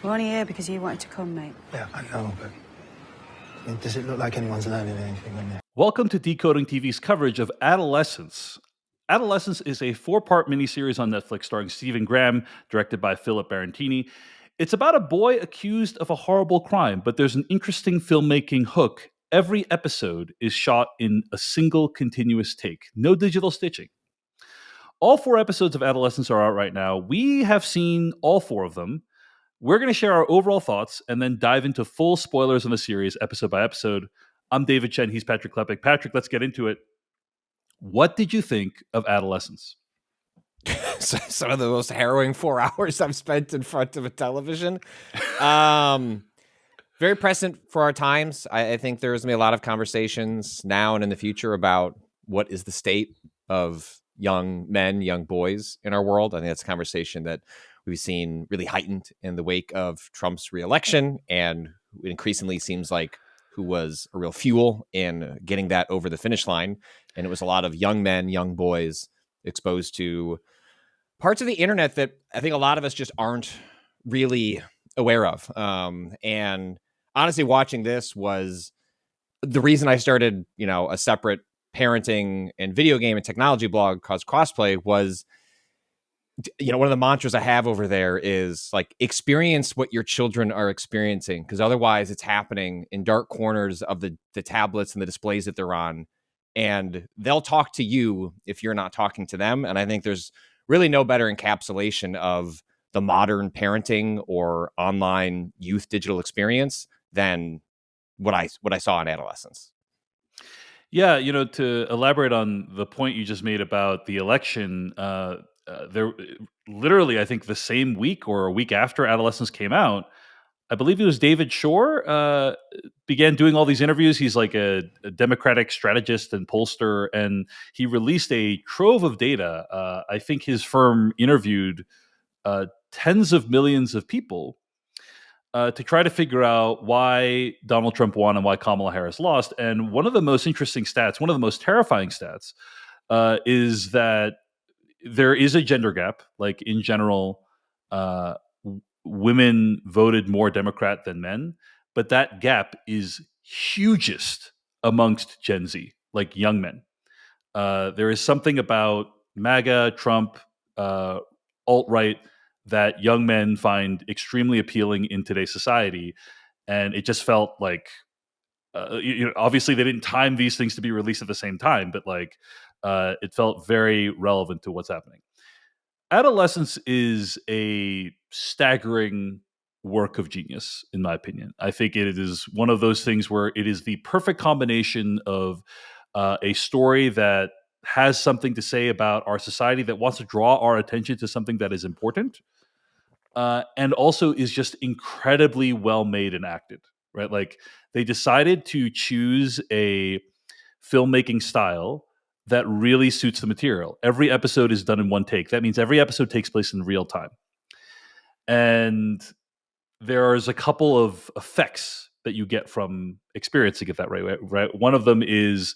We're only here because you wanted to come, mate. Yeah, I know, but does it look like anyone's learning anything in there? Welcome to Decoding TV's coverage of Adolescence. Adolescence is a 4-part miniseries on Netflix starring Stephen Graham, directed by Philip Barantini. It's about a boy accused of a horrible crime, but there's an interesting filmmaking hook. Every episode is shot in a single continuous take, no digital stitching. All 4 episodes of Adolescence are out right now. We have seen all 4 of them. We're going to share our overall thoughts and then dive into full spoilers on the series, episode by episode. I'm David Chen. He's Patrick Klepek. Patrick, let's get into it. What did you think of Adolescence? Some of the most harrowing 4 hours I've spent in front of a television. Very present for our times. I think there's going to be a lot of conversations now and in the future about what is the state of young men, young boys in our world. I think that's a conversation that we've seen really heightened in the wake of Trump's reelection, and it increasingly seems like who was a real fuel in getting that over the finish line. And it was a lot of young men, young boys exposed to parts of the internet that I think a lot of us just aren't really aware of. And honestly, watching this was the reason I started, a separate parenting and video game and technology blog called Crossplay was, one of the mantras I have over there is like, experience what your children are experiencing, because otherwise it's happening in dark corners of the tablets and the displays that they're on, and they'll talk to you if you're not talking to them. And I think there's really no better encapsulation of the modern parenting or online youth digital experience than what I saw in Adolescence. Yeah, to elaborate on the point you just made about the election, there literally, I think the same week or a week after Adolescence came out, I believe it was David Shore began doing all these interviews. He's like a Democratic strategist and pollster, and he released a trove of data. I think his firm interviewed tens of millions of people to try to figure out why Donald Trump won and why Kamala Harris lost. And one of the most interesting stats, one of the most terrifying stats, is that there is a gender gap. Like in general, women voted more Democrat than men, but that gap is hugest amongst Gen Z, like young men. There is something about MAGA, Trump, alt-right that young men find extremely appealing in today's society. And it just felt like, obviously they didn't time these things to be released at the same time, but like it felt very relevant to what's happening. Adolescence is a staggering work of genius, in my opinion. I think it is one of those things where it is the perfect combination of a story that has something to say about our society, that wants to draw our attention to something that is important, and also is just incredibly well made and acted, right? Like they decided to choose a filmmaking style that really suits the material. Every episode is done in one take. That means every episode takes place in real time. And there's a couple of effects that you get from experiencing it that way, right? One of them is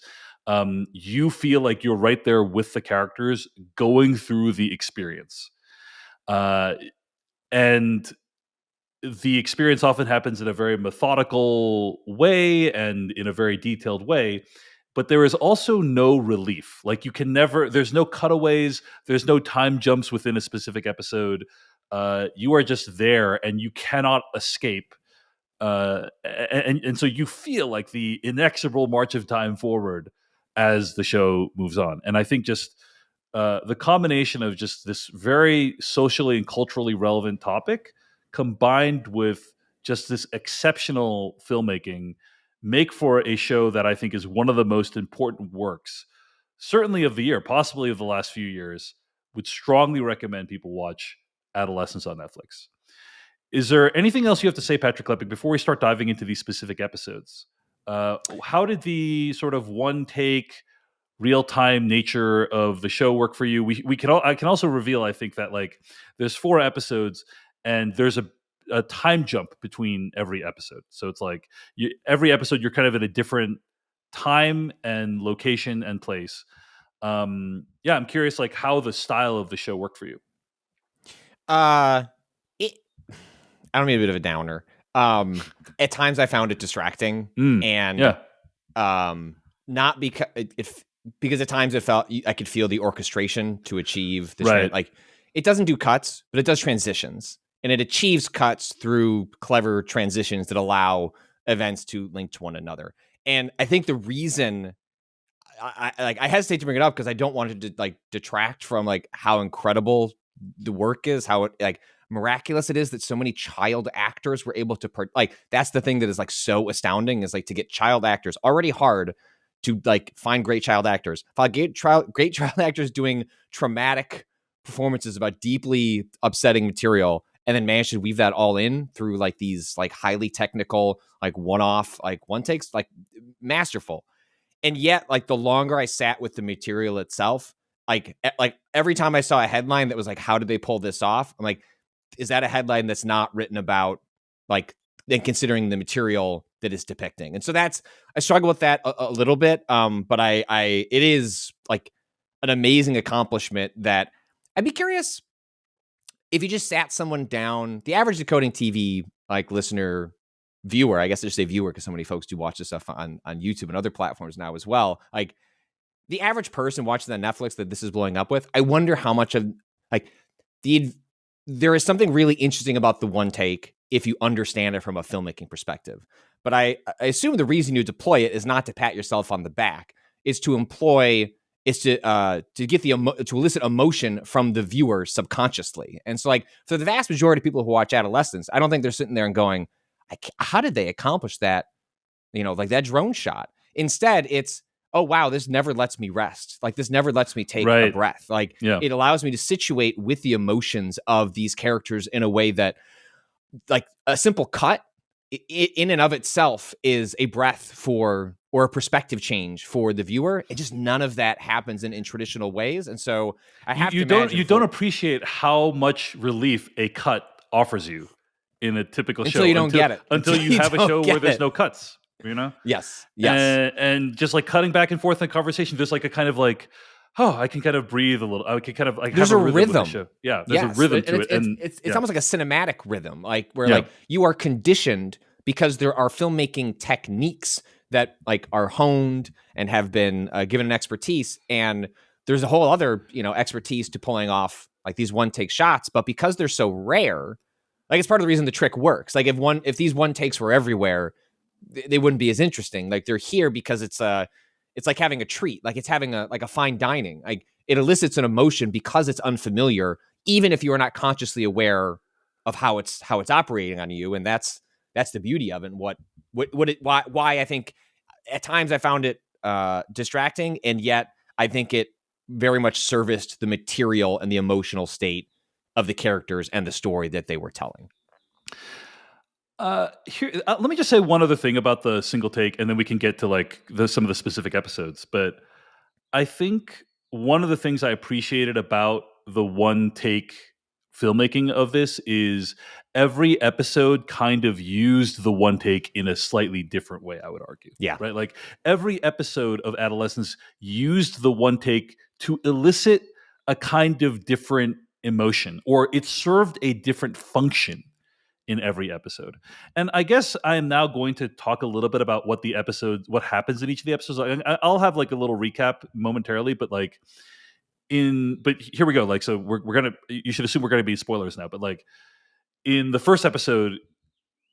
you feel like you're right there with the characters going through the experience. And the experience often happens in a very methodical way and in a very detailed way, but there is also no relief. Like there's no cutaways, there's no time jumps within a specific episode. You are just there and you cannot escape. And so you feel like the inexorable march of time forward as the show moves on. And I think just the combination of just this very socially and culturally relevant topic combined with just this exceptional filmmaking make for a show that I think is one of the most important works, certainly of the year, possibly of the last few years. Would strongly recommend people watch Adolescence on Netflix. Is there anything else you have to say, Patrick Klepek, before we start diving into these specific episodes? How did the sort of one take, real time nature of the show work for you? I can also reveal, I think, that like there's 4 episodes and there's a time jump between every episode. So it's like every episode you're kind of in a different time and location and place. I'm curious like how the style of the show worked for you. It I don't mean a bit of a downer. At times I found it distracting, and Yeah. not because because at times it felt I could feel the orchestration to achieve the Right. like it doesn't do cuts, but it does transitions, and it achieves cuts through clever transitions that allow events to link to one another. And I think the reason I hesitate to bring it up because I don't want it to like detract from like how incredible the work is, how it like miraculous it is that so many child actors were able to like that's the thing that is like so astounding is like to get child actors already hard to like find great child actors, great child actors doing traumatic performances about deeply upsetting material, and then manage to weave that all in through like these like highly technical like one-off like one takes like masterful. And yet, like the longer I sat with the material itself, like every time I saw a headline that was like, "How did they pull this off?" I'm like, "Is that a headline that's not written about like then considering the material that is depicting?" And so that's I struggle with that a little bit. But it is like an amazing accomplishment that I'd be curious if you just sat someone down, the average Decoding TV like listener viewer, I guess I should say viewer because so many folks do watch this stuff on YouTube and other platforms now as well. Like the average person watching the Netflix that this is blowing up with, I wonder how much of like there is something really interesting about the one take if you understand it from a filmmaking perspective. But I assume the reason you deploy it is not to pat yourself on the back, is to get to elicit emotion from the viewer subconsciously. And so like for the vast majority of people who watch Adolescence, I don't think they're sitting there and going, how did they accomplish that? Like that drone shot. Instead, it's, oh, wow, this never lets me rest. Like this never lets me take a breath. Like it allows me to situate with the emotions of these characters in a way that like a simple cut in and of itself is a breath or a perspective change for the viewer. And just none of that happens in traditional ways. And so I have you don't appreciate how much relief a cut offers you in a typical show. Until you don't get it. Until you have a show where there's no cuts, Yes. And just like cutting back and forth in conversation, there's like a kind of like, oh, I can kind of breathe a little. I can kind of like there's have a rhythm. With the show. Yeah, there's a rhythm to it. And it's almost like a cinematic rhythm, like where like you are conditioned because there are filmmaking techniques that like are honed and have been given an expertise, and there's a whole other expertise to pulling off like these one take shots. But because they're so rare, like it's part of the reason the trick works. Like if these one takes were everywhere, they wouldn't be as interesting. Like they're here because it's like having a treat, like it's having a fine dining. Like it elicits an emotion because it's unfamiliar, even if you are not consciously aware of how it's operating on you. And that's the beauty of it. And why I think at times I found it distracting, and yet I think it very much serviced the material and the emotional state of the characters and the story that they were telling. Let me just say one other thing about the single take, and then we can get to like some of the specific episodes. But I think one of the things I appreciated about the one take filmmaking of this is every episode kind of used the one take in a slightly different way, I would argue. Yeah. Right. Like every episode of Adolescence used the one take to elicit a kind of different emotion, or it served a different function in every episode. And I guess I am now going to talk a little bit about what happens in each of the episodes. I'll have like a little recap momentarily, but like but here we go. Like, so you should assume we're going to be spoilers now, but like in the first episode,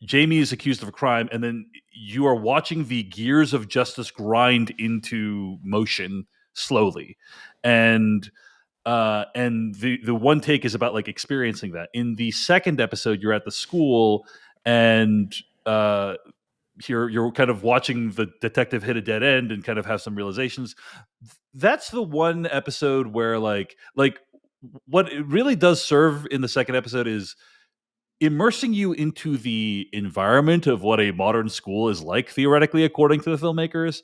Jamie is accused of a crime, and then you are watching the gears of justice grind into motion slowly. And the one take is about like experiencing that. In the second episode, you're at the school, and you're kind of watching the detective hit a dead end and kind of have some realizations. That's the one episode where like what it really does serve in the second episode is immersing you into the environment of what a modern school is like, theoretically, according to the filmmakers.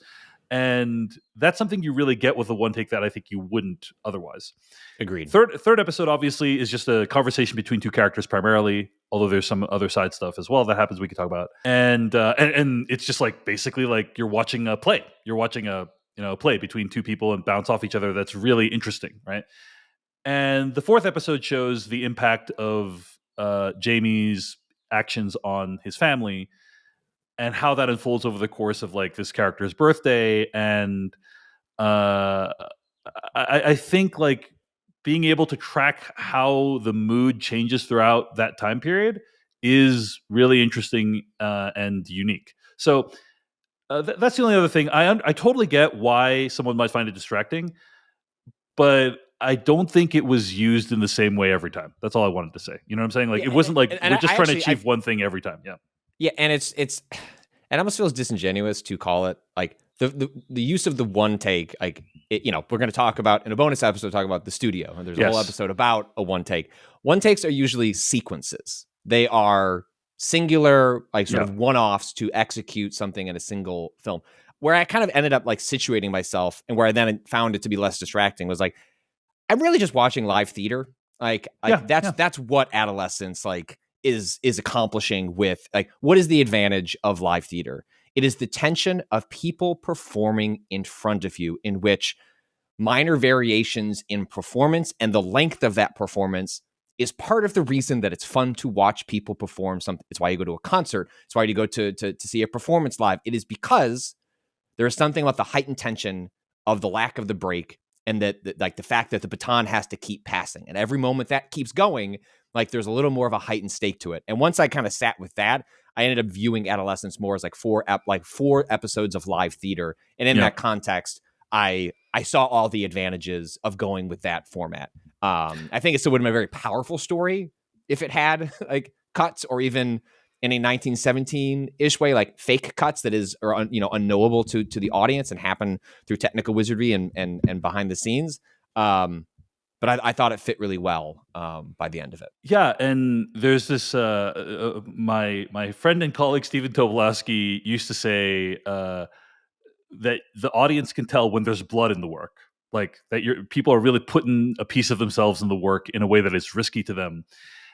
And that's something you really get with the one take that I think you wouldn't otherwise. Agreed. Third episode obviously is just a conversation between two characters primarily, although there's some other side stuff as well that happens we can talk about. And it's just like basically like you're watching a play. You're watching a play between two people and bounce off each other. That's really interesting, right? And the fourth episode shows the impact of Jamie's actions on his family, and how that unfolds over the course of like this character's birthday. And uh, I think like being able to track how the mood changes throughout that time period is really interesting and unique. So that's the only other thing. I totally get why someone might find it distracting, but I don't think it was used in the same way every time. That's all I wanted to say. You know what I'm saying? Like Yeah, it wasn't like and we're just I trying to actually, achieve one thing every time. Yeah. yeah, and it's it almost feels disingenuous to call it like the use of the one take. Like we're going to talk about in a bonus episode, talk about the studio, and there's a whole episode about a one take. One takes are usually sequences. They are singular, like sort of one-offs to execute something in a single film. Where I kind of ended up like situating myself, and where I then found it to be less distracting was like I'm really just watching live theater. That's what Adolescence like is accomplishing with like what is the advantage of live theater? It is the tension of people performing in front of you, in which minor variations in performance and the length of that performance is part of the reason that it's fun to watch people perform something. It's why you go to a concert. It's why you go to see a performance live. It is because there is something about the heightened tension of the lack of the break, and that like the fact that the baton has to keep passing, and every moment that keeps going, like there's a little more of a heightened stake to it. And once I kind of sat with that, I ended up viewing Adolescence more as like four episodes of live theater, and in that context, I saw all the advantages of going with that format. I think it still would have been a very powerful story if it had like cuts, or even in a 1917-ish way, like fake cuts that are unknowable to the audience and happen through technical wizardry and behind the scenes. But I thought it fit really well by the end of it. Yeah, and there's this my friend and colleague Stephen Tobolowsky used to say that the audience can tell when there's blood in the work, like that people are really putting a piece of themselves in the work in a way that is risky to them.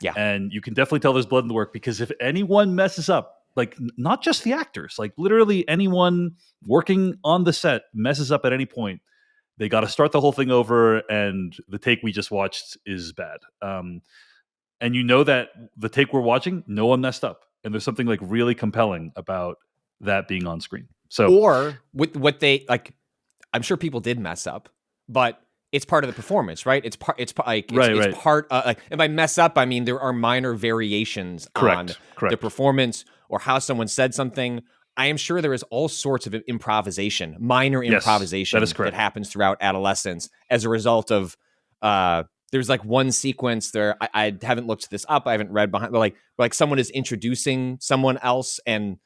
Yeah. And you can definitely tell there's blood in the work, because if anyone messes up, like not just the actors, like literally anyone working on the set messes up at any point, they got to start the whole thing over, and the take we just watched is bad. And you know that the take we're watching, no one messed up, and there's something like really compelling about that being on screen. So, or with what they like, I'm sure people did mess up, but it's part of the performance, right? It's part. It's part. Like, if I mess up, I mean there are minor variations on the performance or how someone said something. I am sure there is all sorts of improvisation, minor improvisation that happens throughout Adolescence as a result of. There's like one sequence there. I haven't looked this up. I haven't read behind, but like someone is introducing someone else and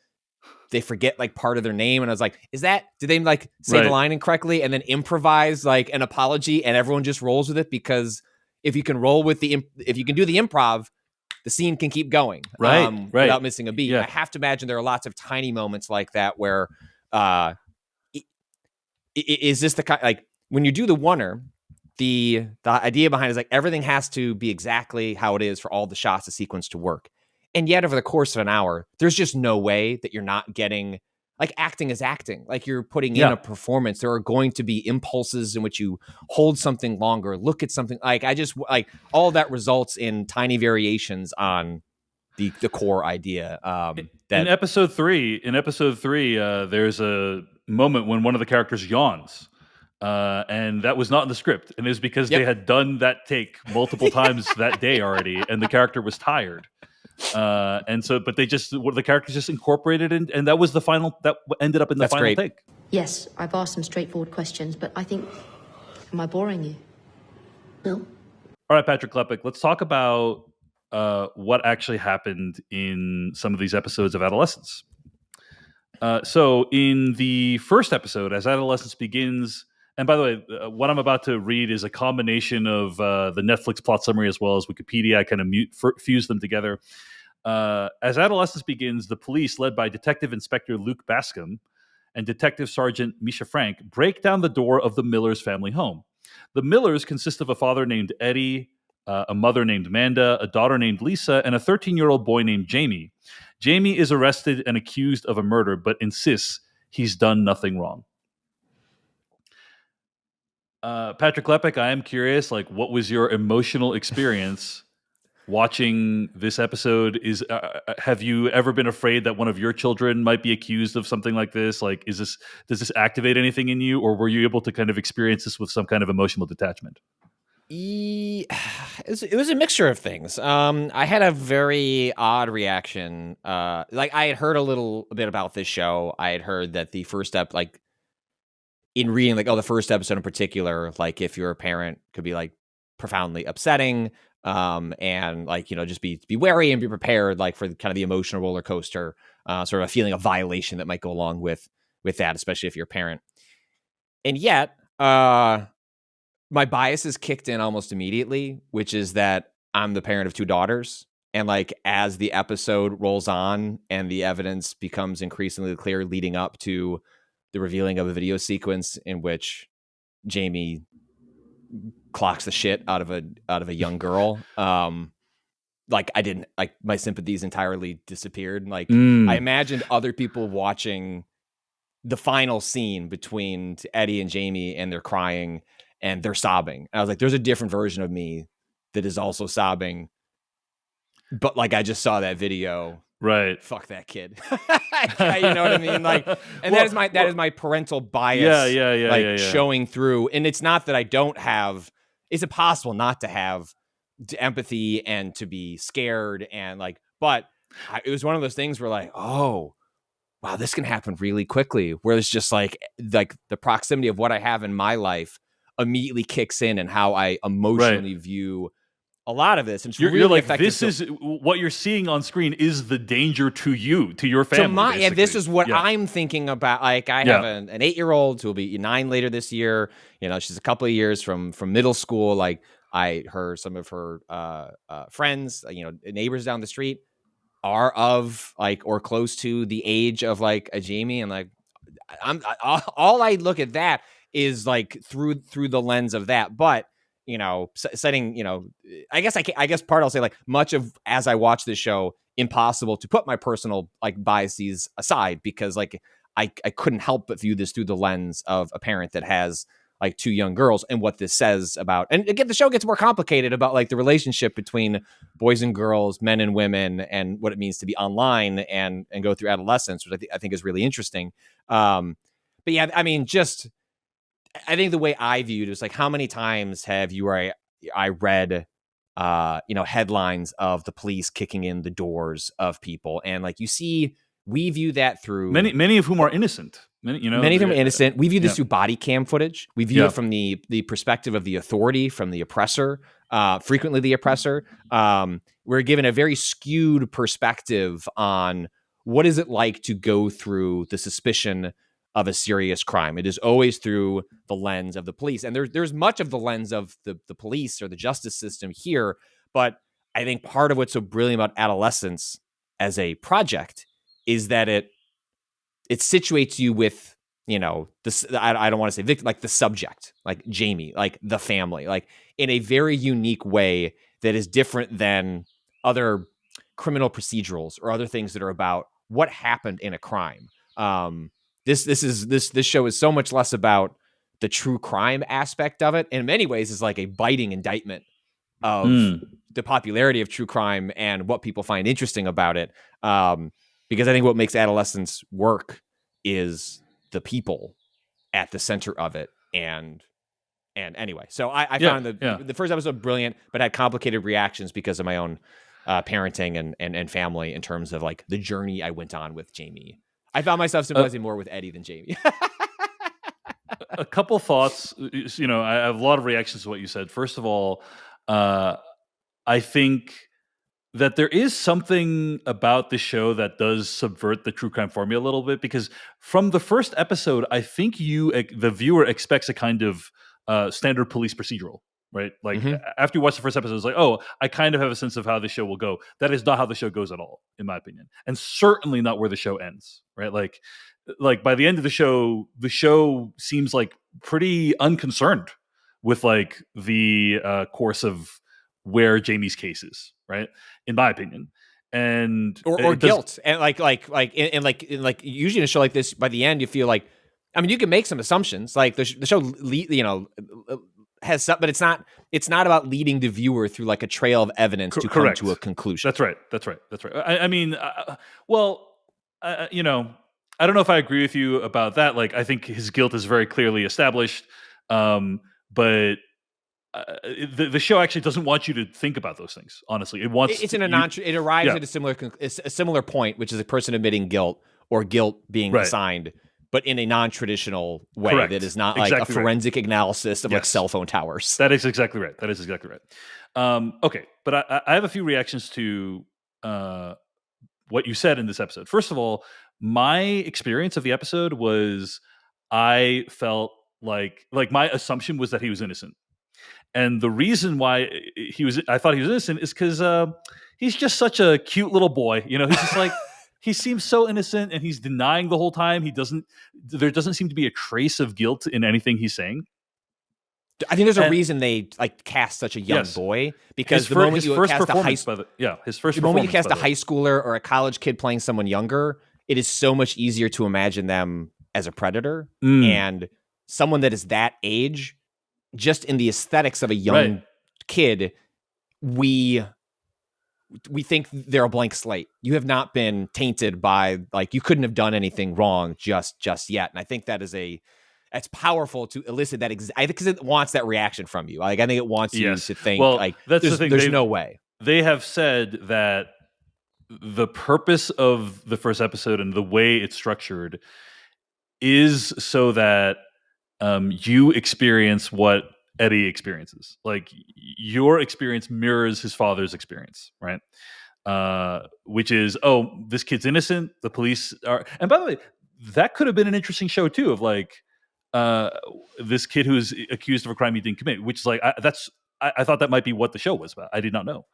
they forget like part of their name, and I was like, did they like say the line incorrectly and then improvise like an apology, and everyone just rolls with it? Because if you can roll with if you can do the improv, the scene can keep going without missing a beat. I have to imagine there are lots of tiny moments like that where is this the kind, like when you do the oneer, the idea behind it is like everything has to be exactly how it is for all the shots, the sequence to work. And yet over the course of an hour, there's just no way that you're not getting, like, acting is acting. Like, you're putting in a performance. There are going to be impulses in which you hold something longer, look at something. Like, I just, like, all that results in tiny variations on the core idea. In episode three, there's a moment when one of the characters yawns. And that was not in the script. And it was because they had done that take multiple times that day already, and the character was tired. And so, but the characters just incorporated it, and that was the final, that ended up in the final take. Yes, I've asked some straightforward questions, but I think, am I boring you? No. All right, Patrick Klepek, let's talk about what actually happened in some of these episodes of Adolescence. So in the first episode, as Adolescence begins, and by the way, what I'm about to read is a combination of the Netflix plot summary as well as Wikipedia. I kind of fuse them together. As Adolescence begins, the police, led by Detective Inspector Luke Bascom and Detective Sergeant Misha Frank, break down the door of the Millers family home. The Millers consist of a father named Eddie, a mother named Manda, a daughter named Lisa, and a 13-year-old boy named Jamie. Jamie is arrested and accused of a murder, but insists he's done nothing wrong. Patrick Klepek, I am curious, like, what was your emotional experience watching this episode is have you ever been afraid that one of your children might be accused of something like this? Like, does this activate anything in you, or were you able to kind of experience this with some kind of emotional detachment? It was a mixture of things. I had a very odd reaction. Like I had heard a bit about this show. I had heard that the first step, like in reading, like, the first episode in particular, like if you're a parent, could be like profoundly upsetting. And like, just be wary and be prepared, like for kind of the emotional roller coaster, sort of a feeling of violation that might go along with that, especially if you're a parent. And yet, my biases kicked in almost immediately, which is that I'm the parent of 2 daughters. And like, as the episode rolls on and the evidence becomes increasingly clear leading up to the revealing of a video sequence in which Jamie clocks the shit out of a young girl, like I didn't, like, my sympathies entirely disappeared. Like I imagined other people watching the final scene between Eddie and Jamie, and they're crying and they're sobbing. And I was like, there's a different version of me that is also sobbing. But like, I just saw that video. Right. Fuck that kid. You know what I mean? Like, and that is my parental bias. Showing through. And it's not that I don't have, it's impossible not to have empathy and to be scared. And like, but it was one of those things where like, oh, wow, this can happen really quickly, where it's just like the proximity of what I have in my life immediately kicks in, and how I emotionally view a lot of this. And it's you're really like, effective. this is what you're seeing on screen is the danger to you, to your family. This is what I'm thinking about. Like, I have an 8-year-old who will be 9 later this year. She's a couple of years from middle school. Like, some of her friends, neighbors down the street, are of like or close to the age of like a Jamie, and like all I look at that is like through the lens of that. But setting, I guess part I'll say, like, much of as I watch this show, impossible to put my personal like biases aside, because like I couldn't help but view this through the lens of a parent that has like 2 young girls, and what this says about, and again, the show gets more complicated about like the relationship between boys and girls, men and women, and what it means to be online and go through adolescence, which I think is really interesting. But yeah, I mean, I think the way I viewed it was like, how many times have I read, headlines of the police kicking in the doors of people, and like we view that through many of whom are innocent. Many of them are innocent. We view this through body cam footage. We view it from the perspective of the authority, from the oppressor, frequently the oppressor. We're given a very skewed perspective on what is it like to go through the suspicion of a serious crime. It is always through the lens of the police. And there's much of the lens of the police or the justice system here. But I think part of what's so brilliant about Adolescence as a project is that it situates you with, this, I don't want to say victim, like the subject, like Jamie, like the family, like in a very unique way that is different than other criminal procedurals or other things that are about what happened in a crime. This show is so much less about the true crime aspect of it. And in many ways is like a biting indictment of the popularity of true crime and what people find interesting about it. Because I think what makes Adolescence work is the people at the center of it. And anyway, so I found the first episode brilliant, but had complicated reactions because of my own parenting and family in terms of like the journey I went on with Jamie. I found myself sympathizing more with Eddie than Jamie. A couple thoughts. I have a lot of reactions to what you said. First of all, I think that there is something about the show that does subvert the true crime formula a little bit, because from the first episode, I think the viewer expects a kind of standard police procedural, right? Like after you watch the first episode, it's like, oh, I kind of have a sense of how the show will go. That is not how the show goes at all, in my opinion, and certainly not where the show ends, right? Like by the end of the show seems like pretty unconcerned with like the course of where Jamie's case is, right? In my opinion. And or guilt. And like usually in a show like this, by the end, you feel like, I mean, you can make some assumptions. Like the show, has some, but it's not about leading the viewer through like a trail of evidence to come Correct. to a conclusion. That's right. I mean, you know, I don't know if I agree with you about that. Like, I think his guilt is very clearly established, but the show actually doesn't want you to think about those things. Honestly, it wants it arrives at a similar point, which is a person admitting guilt or guilt being assigned, but in a non-traditional way. Correct. That is not like a forensic analysis of like cell phone towers. That is exactly right. Okay, but I have a few reactions to what you said in this episode. First of all, my experience of the episode was I felt like my assumption was that he was innocent. And the reason why I thought he was innocent is because he's just such a cute little boy. You know, he's just like, he seems so innocent and he's denying the whole time. There doesn't seem to be a trace of guilt in anything he's saying. I think there's a reason they like cast such a young boy, because the moment you cast a high schooler or a college kid playing someone younger, it is so much easier to imagine them as a predator. And someone that is that age, just in the aesthetics of a young kid, we think they're a blank slate. You have not been tainted by, like, you couldn't have done anything wrong just yet. And I think that is that's powerful to elicit that. I think because it wants that reaction from you. Like, I think it wants you to think, like, that's the thing. There's no way. They have said that the purpose of the first episode and the way it's structured is so that you experience what Eddie experiences. Like, your experience mirrors his father's experience, right? Which is, this kid's innocent. The police are, and by the way, that could have been an interesting show too, of like this kid who's accused of a crime he didn't commit. Which is like, I thought that might be what the show was about. I did not know.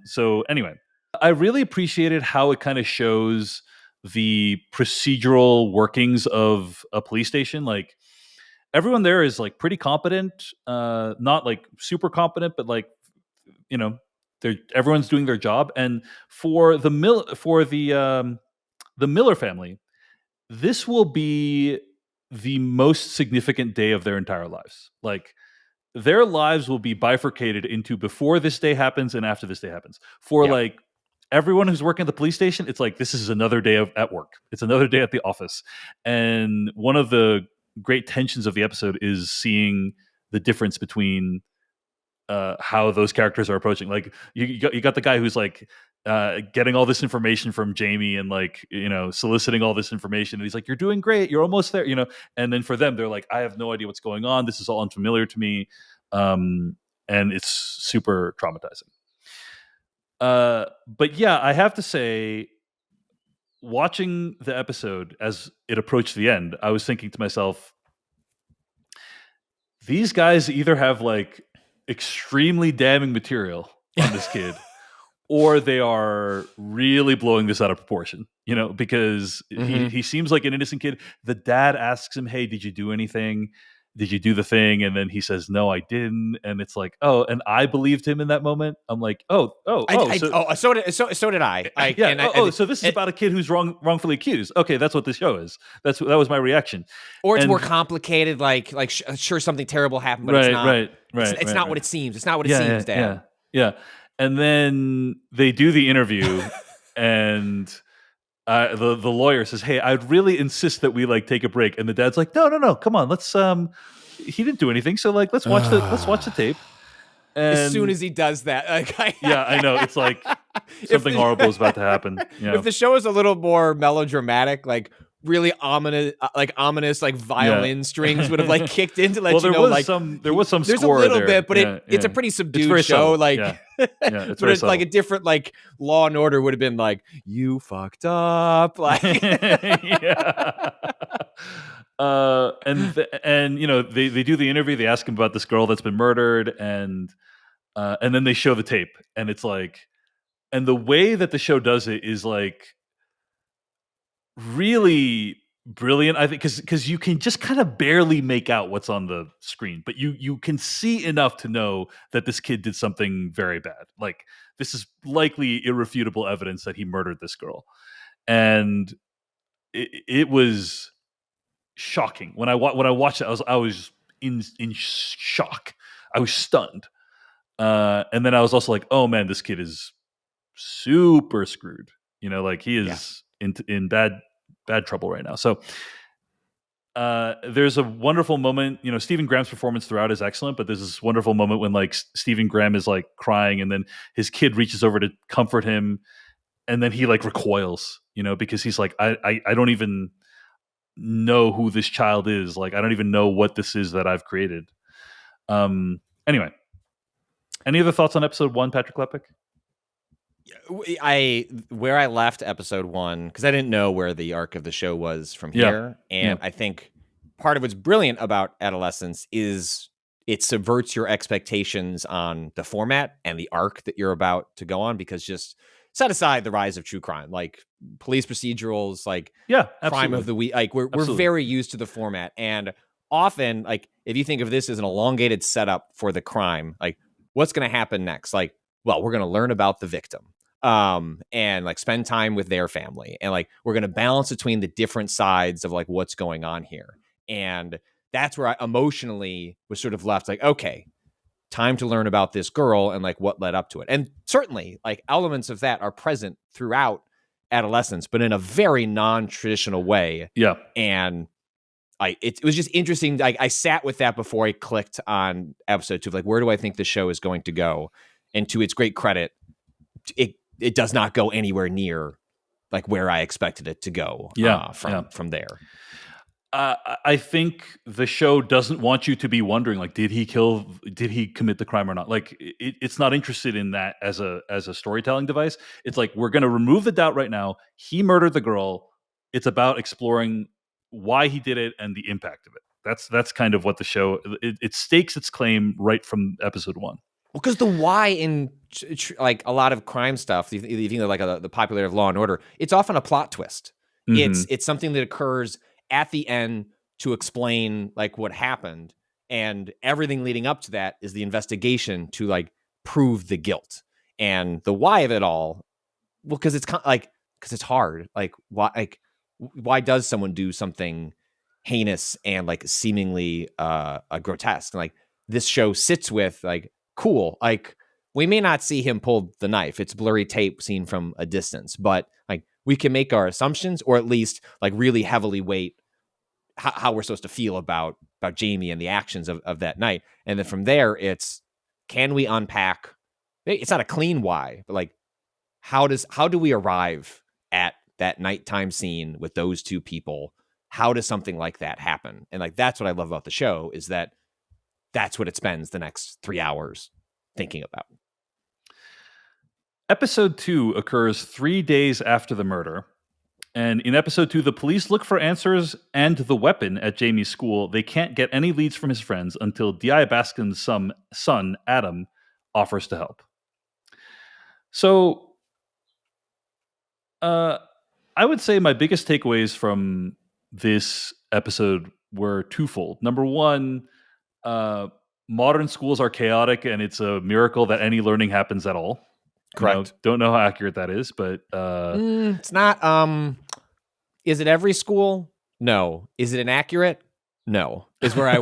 So anyway, I really appreciated how it kind of shows the procedural workings of a police station. Like, everyone there is like pretty competent, not like super competent, but like, you know, everyone's doing their job. And for the Miller family, this will be the most significant day of their entire lives. Like, their lives will be bifurcated into before this day happens and after this day happens. For like everyone who's working at the police station, it's like, this is another day at work. It's another day at the office. And one of the great tensions of the episode is seeing the difference between how those characters are approaching. Like, you got the guy who's like getting all this information from Jamie and, like, you know, soliciting all this information, and he's like, you're doing great, you're almost there, you know. And then for them, they're like, I have no idea what's going on, this is all unfamiliar to me, and it's super traumatizing. But yeah, I have to say, watching the episode as it approached the end, I was thinking to myself, these guys either have like extremely damning material on this kid, or they are really blowing this out of proportion, you know, because he seems like an innocent kid. The dad asks him, hey, did you do anything? Did you do the thing? And then he says, no, I didn't. And it's like, and I believed him in that moment. I'm like, so did I. So this is about a kid who's wrongfully accused. Okay, that's what the show is. That was my reaction. Or it's more complicated. Like sure, something terrible happened, but it's not. It's not what it seems. It's not what it seems, Dad. Yeah. And then they do the interview, and the lawyer says, hey, I'd really insist that we like take a break. And the dad's like, no, come on, let's he didn't do anything, so like let's watch the tape. And as soon as he does that, like, I know, it's like something horrible is about to happen. Yeah. If the show is a little more melodramatic, like really ominous violin strings would have like kicked in to let you know, like there was some there's score a little there. bit, but it's a pretty subdued show. Subtle. Like, it's but it's like a different, like, Law and Order would have been like, you fucked up, like. And you know, they do the interview. They ask him about this girl that's been murdered, and then they show the tape, and it's like, and the way that the show does it is like really brilliant, I think, because you can just kind of barely make out what's on the screen, but you can see enough to know that this kid did something very bad. Like, this is likely irrefutable evidence that he murdered this girl, and it was shocking when I watched it. I was in shock. I was stunned. And then I was also like, oh man, this kid is super screwed. Like he is in bad trouble right now. So there's a wonderful moment. Stephen Graham's performance throughout is excellent, but there's this wonderful moment when like Stephen Graham is like crying, and then his kid reaches over to comfort him, and then he like recoils, because he's like, I don't even know who this child is. Like, I don't even know what this is that I've created. Anyway, any other thoughts on episode 1, Patrick Klepek? Where I left episode 1, because I didn't know where the arc of the show was from here, and I think part of what's brilliant about Adolescence is it subverts your expectations on the format and the arc that you're about to go on, because just set aside the rise of true crime, like police procedurals, like crime of the week, like we're very used to the format, and often, like if you think of this as an elongated setup for the crime, like what's going to happen next? Like, well, we're going to learn about the victim, and like spend time with their family, and like we're going to balance between the different sides of like what's going on here, and that's where I emotionally was sort of left like, okay, time to learn about this girl and like what led up to it. And certainly like elements of that are present throughout Adolescence, but in a very non-traditional way. Yeah. And it was just interesting. I sat with that before I clicked on episode 2. Like, where do I think the show is going to go? And to its great credit, it does not go anywhere near like where I expected it to go. From there. I think the show doesn't want you to be wondering, like, did he commit the crime or not? Like, it's not interested in that as a storytelling device. It's like, we're going to remove the doubt right now. He murdered the girl. It's about exploring why he did it and the impact of it. That's kind of what the show, it stakes its claim right from episode 1. Well, because the why in like a lot of crime stuff, if you think of like the popularity of Law and Order, it's often a plot twist. Mm-hmm. It's something that occurs at the end to explain like what happened, and everything leading up to that is the investigation to like prove the guilt and the why of it all. Well, because it's because it's hard. Like why does someone do something heinous and like seemingly grotesque? And like this show sits with like, cool, like we may not see him pull the knife. It's blurry tape seen from a distance, but like we can make our assumptions, or at least like really heavily weight how we're supposed to feel about Jamie and the actions of that night. And then from there, it's, can we unpack? It's not a clean why, but like, how do we arrive at that nighttime scene with those two people? How does something like that happen? And like, that's what I love about the show, is that that's what it spends the next 3 hours thinking about. Episode 2 occurs 3 days after the murder. And in episode 2, the police look for answers and the weapon at Jamie's school. They can't get any leads from his friends until D.I. Baskin's son, Adam, offers to help. So I would say my biggest takeaways from this episode were twofold. Number one, modern schools are chaotic, and it's a miracle that any learning happens at all. Correct. Don't know how accurate that is, but it's not. Is it every school? No. Is it inaccurate? No. Is what I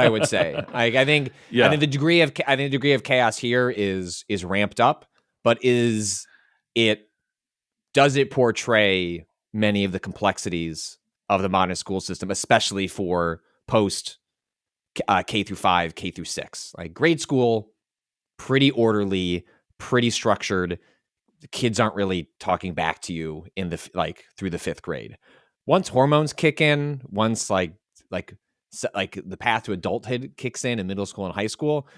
would say. I think the degree of chaos here is ramped up, but does it portray many of the complexities of the modern school system, especially for post K through 5, K through 6? Like grade school, pretty orderly, pretty structured. The kids aren't really talking back to you in through the 5th grade. Once hormones kick in, once like the path to adulthood kicks in middle school and high school,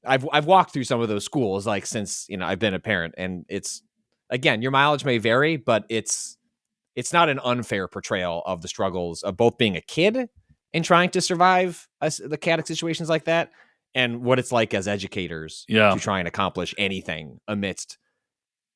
I've walked through some of those schools like since I've been a parent, and it's, again, your mileage may vary, but it's not an unfair portrayal of the struggles of both being a kid and trying to survive the chaotic situations like that, and what it's like as educators to try and accomplish anything amidst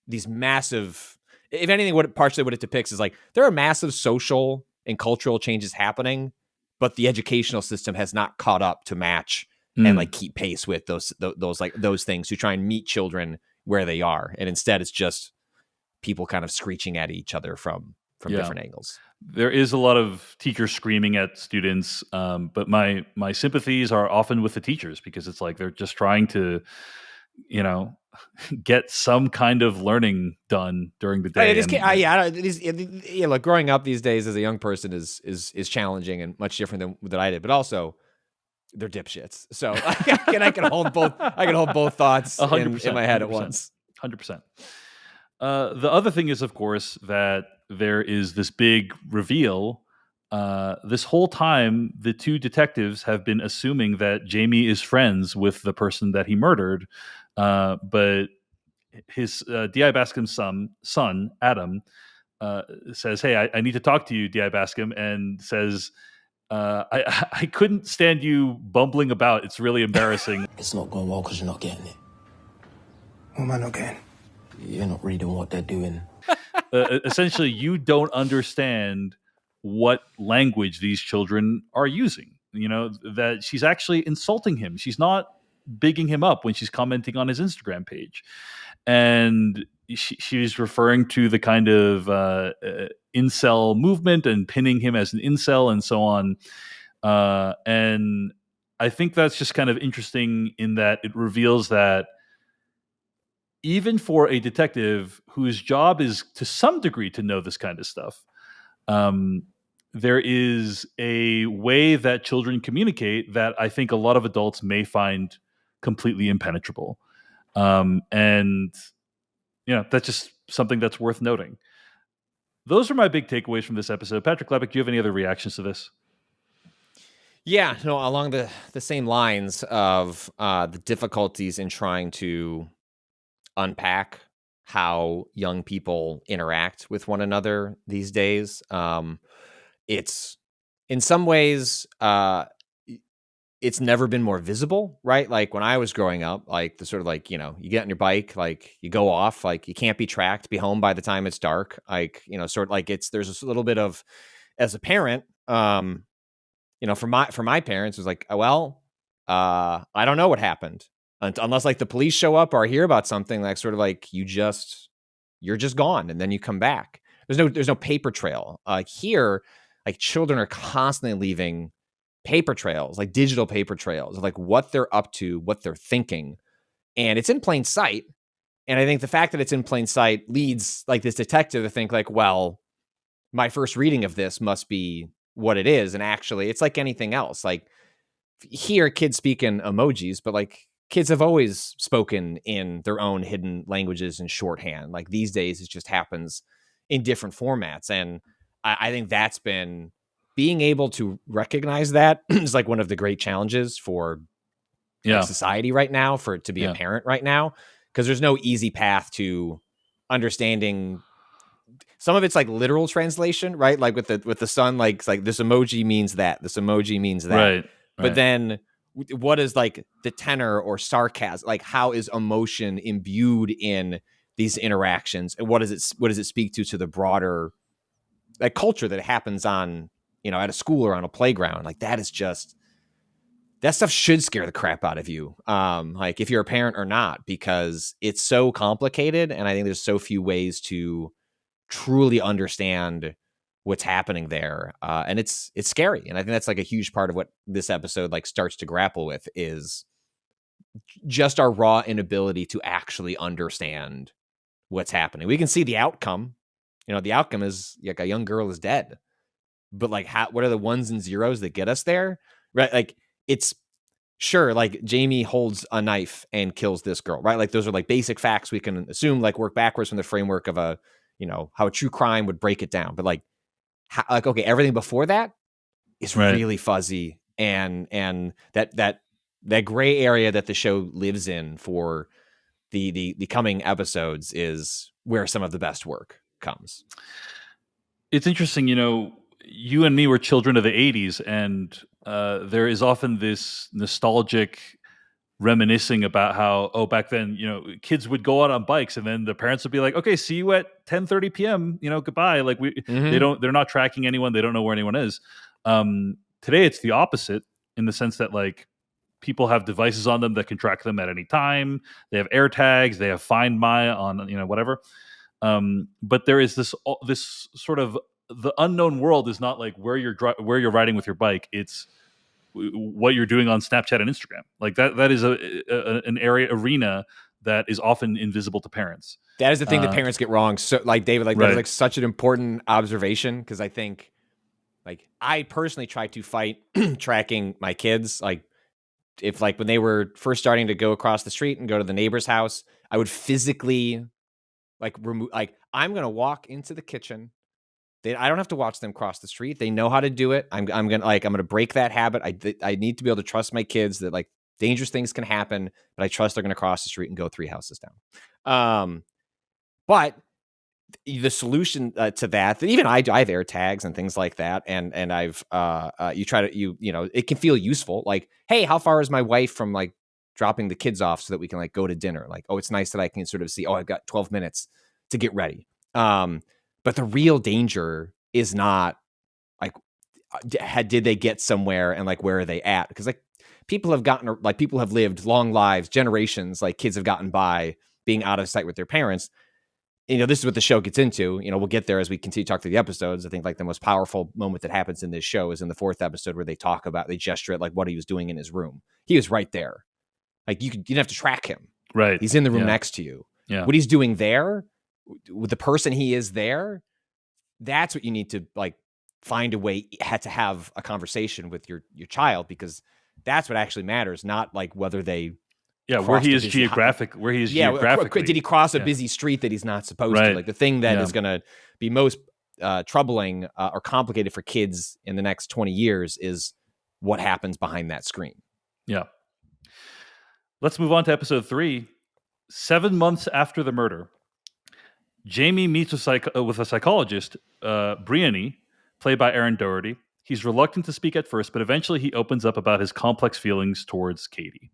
these massive, if anything, what it depicts is like there are massive social and cultural changes happening, but the educational system has not caught up to match and like keep pace with those things to try and meet children where they are. And instead it's just people kind of screeching at each other from from different angles. There is a lot of teachers screaming at students, but my sympathies are often with the teachers, because it's like they're just trying to, get some kind of learning done during the day. Look, growing up these days as a young person is challenging and much different than I did, but also they're dipshits. So I can hold both thoughts 100%, in my head 100%, at once. 100%. The other thing is, of course, that there is this big reveal. This whole time, the two detectives have been assuming that Jamie is friends with the person that he murdered, but his D.I. Bascom's son, Adam, says, "Hey, I need to talk to you, D.I. Bascom," and says, I couldn't stand you bumbling about. It's really embarrassing. It's not going well because you're not getting it. What am I not getting? You're not reading what they're doing. Essentially, you don't understand what language these children are using. That she's actually insulting him. She's not bigging him up when she's commenting on his Instagram page. And she's referring to the kind of incel movement and pinning him as an incel and so on. And I think that's just kind of interesting in that it reveals that even for a detective whose job is to some degree to know this kind of stuff, there is a way that children communicate that I think a lot of adults may find completely impenetrable. And that's just something that's worth noting. Those are my big takeaways from this episode. Patrick Klepek, do you have any other reactions to this? Yeah, along the same lines of the difficulties in trying to unpack how young people interact with one another these days. It's in some ways, it's never been more visible, right? Like when I was growing up, like the sort of like, you get on your bike, like you go off, like you can't be tracked, be home by the time it's dark. Like, sort of like there's a little bit of, as a parent, for my parents, it was like, well, I don't know what happened unless like the police show up or hear about something, like sort of like you're just gone and then you come back. There's no paper trail. Here, like children are constantly leaving paper trails, like digital paper trails of like what they're up to, what they're thinking. And it's in plain sight. And I think the fact that it's in plain sight leads like this detective to think like, well, my first reading of this must be what it is. And actually it's like anything else. Like here kids speak in emojis, but like kids have always spoken in their own hidden languages and shorthand. Like these days it just happens in different formats. And I think that's been being able to recognize that is like one of the great challenges for society right now, for it to be a parent right now, because there's no easy path to understanding. Some of it's like literal translation, right? Like with the son, like this emoji means that, this emoji means that. Right. But then what is like the tenor or sarcasm? Like how is emotion imbued in these interactions? And what does it speak to the broader like culture that happens on, at a school or on a playground? Like that stuff should scare the crap out of you. Like if you're a parent or not, because it's so complicated. And I think there's so few ways to truly understand what's happening there. And it's scary. And I think that's like a huge part of what this episode like starts to grapple with, is just our raw inability to actually understand what's happening. We can see the outcome. The outcome is like a young girl is dead. But like, what are the ones and zeros that get us there? Right? Like it's sure, like Jamie holds a knife and kills this girl, right? Like those are like basic facts we can assume, like work backwards from the framework of how a true crime would break it down. But like, okay, everything before that is really fuzzy, and that gray area that the show lives in for the coming episodes is where some of the best work comes. It's interesting, you and me were children of the 80s, and there is often this nostalgic reminiscing about how, back then, kids would go out on bikes and then the parents would be like, okay, see you at 10:30 p.m., goodbye. Like they're not tracking anyone. They don't know where anyone is. Today it's the opposite, in the sense that like people have devices on them that can track them at any time. They have air tags, they have Find My on, whatever. But there is this sort of, the unknown world is not like where you're riding with your bike. It's what you're doing on Snapchat and Instagram. Like that is an arena that is often invisible to parents. That is the thing that parents get wrong. So like David, like that is like such an important observation, because I think like I personally try to fight tracking my kids. Like if like when they were first starting to go across the street and go to the neighbor's house, I would physically like remove, like I'm going to walk into the kitchen. I don't have to watch them cross the street. They know how to do it. I'm going to break that habit. I need to be able to trust my kids that like dangerous things can happen, but I trust they're going to cross the street and go 3 houses down. But the solution to that even I have air tags and things like that. And I've, it can feel useful. Like, hey, how far is my wife from like dropping the kids off so that we can like go to dinner? Like, oh, it's nice that I can sort of see, oh, I've got 12 minutes to get ready. But the real danger is not like, did they get somewhere and like, where are they at? Because like people have lived long lives, generations, like kids have gotten by being out of sight with their parents. This is what the show gets into. We'll get there as we continue to talk through the episodes. I think like the most powerful moment that happens in this show is in the 4th episode where they gesture at like what he was doing in his room. He was right there. Like you didn't have to track him. Right. He's in the room next to you. Yeah. What he's doing there with the person he is there, that's what you need to like find a way to have a conversation with your child, because that's what actually matters, not like whether they where he is geographically. Did he cross a busy street that he's not supposed to? Like the thing that is going to be most troubling or complicated for kids in the next 20 years is what happens behind that screen. Yeah. Let's move on to episode 3. 7 months after the murder, Jamie meets with a psychologist, Briony, played by Aaron Doherty. He's reluctant to speak at first, but eventually he opens up about his complex feelings towards Katie.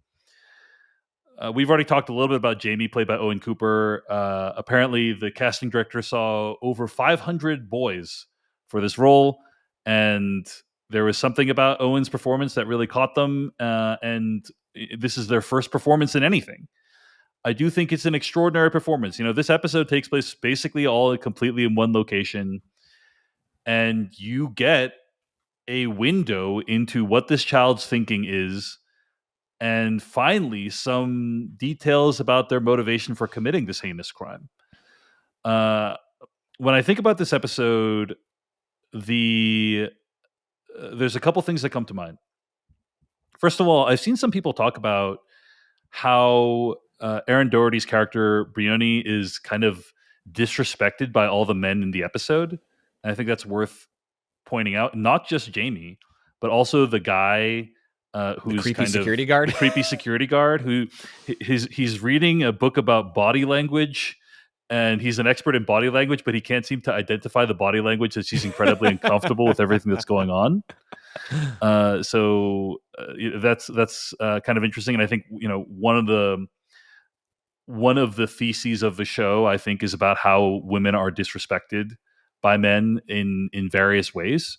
We've already talked a little bit about Jamie, played by Owen Cooper. Apparently, the casting director saw over 500 boys for this role, and there was something about Owen's performance that really caught them, and this is their first performance in anything. I do think it's an extraordinary performance. This episode takes place basically all completely in one location, and you get a window into what this child's thinking is, and finally some details about their motivation for committing this heinous crime. When I think about this episode, there's a couple things that come to mind. First of all, I've seen some people talk about how Aaron Doherty's character, Briony, is kind of disrespected by all the men in the episode. And I think that's worth pointing out. Not just Jamie, but also the guy who's the creepy kind security of guard. The creepy security guard who he's reading a book about body language, and he's an expert in body language, but he can't seem to identify the body language as he's incredibly uncomfortable with everything that's going on. So that's kind of interesting, and I think one of the theses of the show, I think, is about how women are disrespected by men in various ways.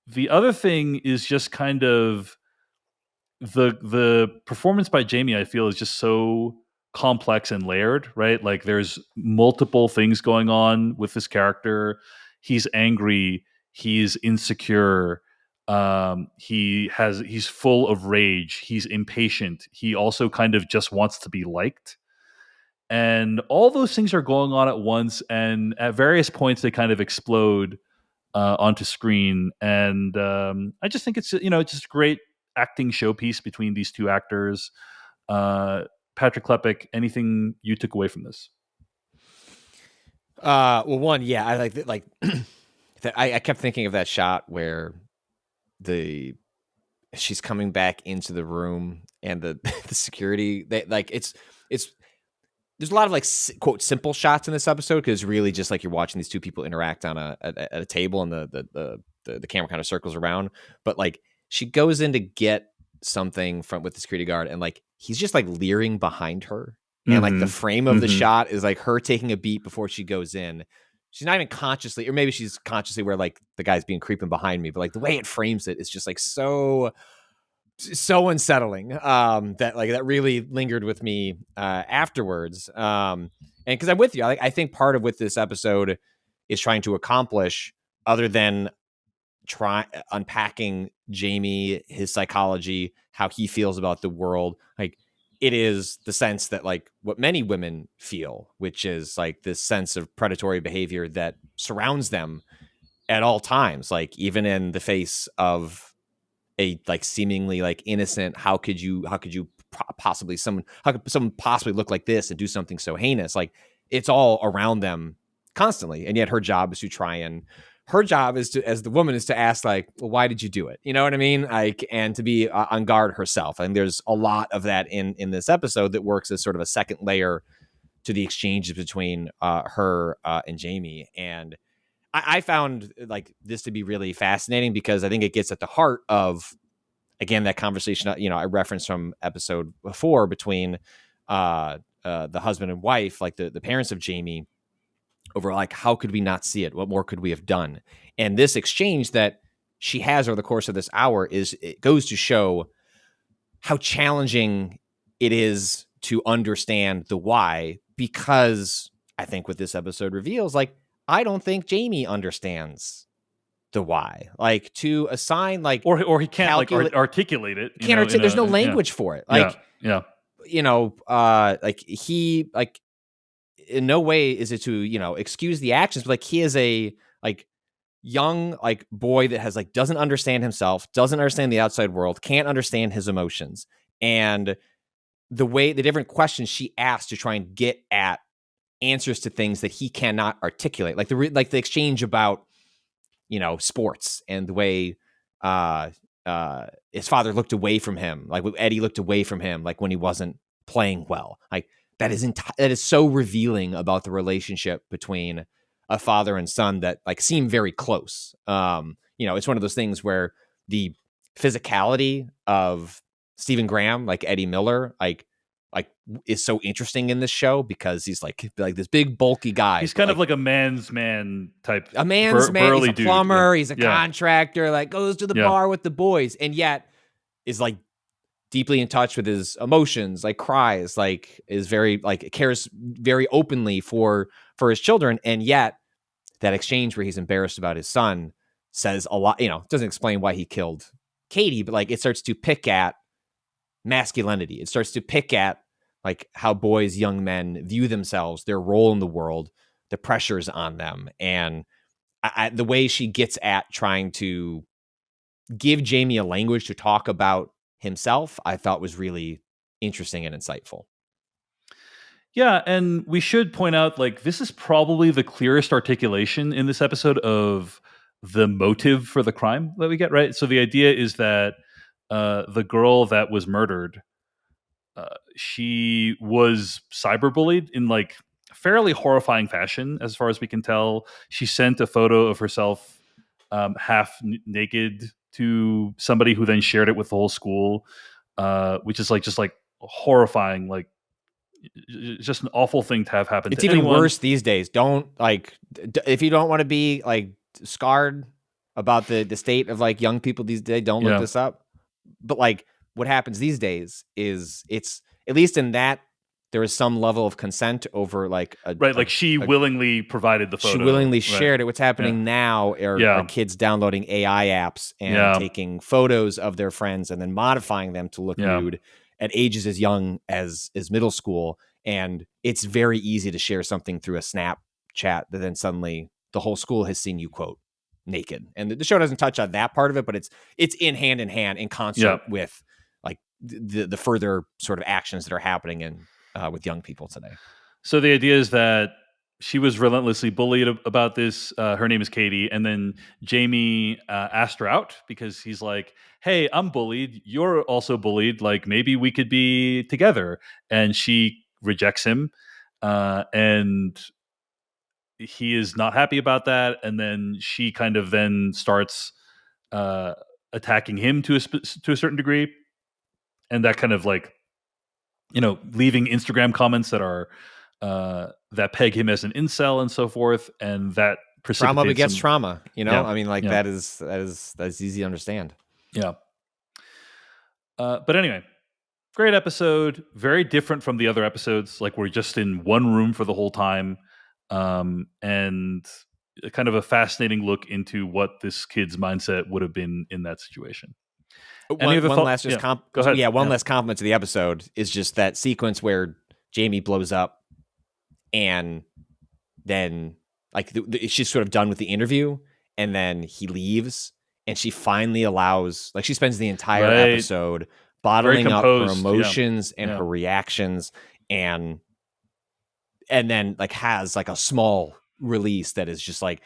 The other thing is just kind of the performance by Jamie, I feel, is just so complex and layered, right? Like there's multiple things going on with this character. He's angry, he's insecure, he's full of rage, he's impatient, he also kind of just wants to be liked. And all those things are going on at once, and at various points they kind of explode onto screen. And I just think it's just a great acting showpiece between these two actors. Patrick Klepek, anything you took away from this? Well, one, yeah, I like I kept thinking of that shot where she's coming back into the room and the security, it's there's a lot of like quote simple shots in this episode, because really just like you're watching these two people interact on at a table, and the camera kind of circles around. But like she goes in to get something with the security guard, and like he's just like leering behind her, and like the frame of the shot is like her taking a beat before she goes in. She's not even consciously, or maybe she's consciously where like the guy's being creeping behind me, but like the way it frames it is just like so unsettling, that really lingered with me afterwards. And And because I'm with you, I think part of what this episode is trying to accomplish, other than unpacking Jamie, his psychology, how he feels about the world, like it is the sense that like what many women feel, which is like this sense of predatory behavior that surrounds them at all times, like even in the face of a like seemingly like innocent, how could you possibly how could someone possibly look like this and do something so heinous? Like it's all around them constantly. And yet her job is to try and her job is to, as the woman, is to ask like, well, why did you do it? You know what I mean? Like, and to be on guard herself. And there's a lot of that in this episode that works as sort of a second layer to the exchanges between her and Jamie. And I found like this to be really fascinating because I think it gets at the heart of, again, that conversation, I referenced from episode 4 between the husband and wife, like the parents of Jamie, over like, how could we not see it? What more could we have done? And this exchange that she has over the course of this hour it goes to show how challenging it is to understand the why, because I think what this episode reveals, like, I don't think Jamie understands the why. Like to assign like, or he can't articulate it. There's no language for it. Like, like he like in no way is it to excuse the actions, but like he is a like young like boy that has like doesn't understand himself, doesn't understand the outside world, can't understand his emotions, and the different questions she asks to try and get at answers to things that he cannot articulate, like the exchange about sports and the way his father looked away from him, like Eddie looked away from him, like when he wasn't playing well. Like that is so revealing about the relationship between a father and son that like seem very close. It's one of those things where the physicality of Stephen Graham, like Eddie Miller, like is so interesting in this show because he's like this big bulky guy. He's kind of like a man's man type. A man's man. He's a plumber. Dude. He's a contractor. Like goes to the bar with the boys, and yet is like deeply in touch with his emotions. Like cries. Like is very like cares very openly for his children, and yet that exchange where he's embarrassed about his son says a lot. Doesn't explain why he killed Katie, but like it starts to pick at masculinity. It starts to pick at like how boys, young men view themselves, their role in the world, the pressures on them. And the way she gets at trying to give Jamie a language to talk about himself, I thought was really interesting and insightful. Yeah, and we should point out, like, this is probably the clearest articulation in this episode of the motive for the crime that we get, right? So the idea is that the girl that was murdered, she was cyberbullied in like fairly horrifying fashion, as far as we can tell. She sent a photo of herself half naked to somebody who then shared it with the whole school, which is like just like horrifying, like just an awful thing to have happen. It's even worse these days. Don't like if you don't want to be like scarred about the state of like young people these days, don't look this up. But like what happens these days is it's at least in that there is some level of consent over like like she willingly provided the photo. She willingly shared it. What's happening now are kids downloading AI apps and taking photos of their friends and then modifying them to look nude at ages as young as middle school. And it's very easy to share something through a Snapchat that then suddenly the whole school has seen you quote naked. And the show doesn't touch on that part of it, but it's in hand in concert with like the further sort of actions that are happening in with young people today. So the idea is that she was relentlessly bullied about this. Her name is Katie. And then Jamie asked her out because he's like, hey, I'm bullied. You're also bullied. Like maybe we could be together. And she rejects him. And he is not happy about that. And then she kind of then starts attacking him to a certain degree. And that kind of like, leaving Instagram comments that are that peg him as an incel and so forth, and that trauma begets trauma. I mean, like that's easy to understand. Yeah. But anyway, Great episode. Very different from the other episodes. Like we're just in one room for the whole time, and kind of a fascinating look into what this kid's mindset would have been in that situation. Any other One thought? last just Go ahead. one last compliment to the episode is just that sequence where Jamie blows up, and then like she's sort of done with the interview, and then he leaves, and she finally allows, like, she spends the entire episode bottling up her emotions and her reactions, and then like has like a small release that is just like,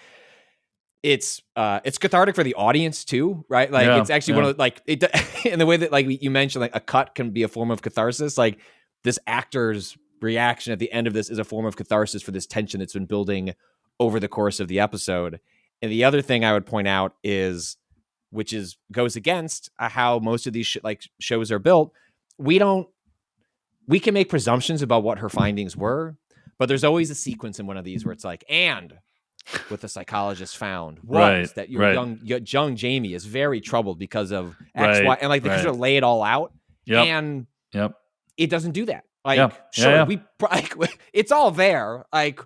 it's cathartic for the audience too, right? Like it's actually one of the, like it in the way that like you mentioned, like a cut can be a form of catharsis. Like this actor's reaction at the end of this is a form of catharsis for this tension that's been building over the course of the episode. And the other thing I would point out is, which is goes against how most of these shows are built. We can make presumptions about what her findings were, but there's always a sequence in one of these where it's like, and what the psychologist found was that your young Jamie is very troubled because of X, Y, and like they sort of lay it all out. And it doesn't do that. Like, it's all there. Like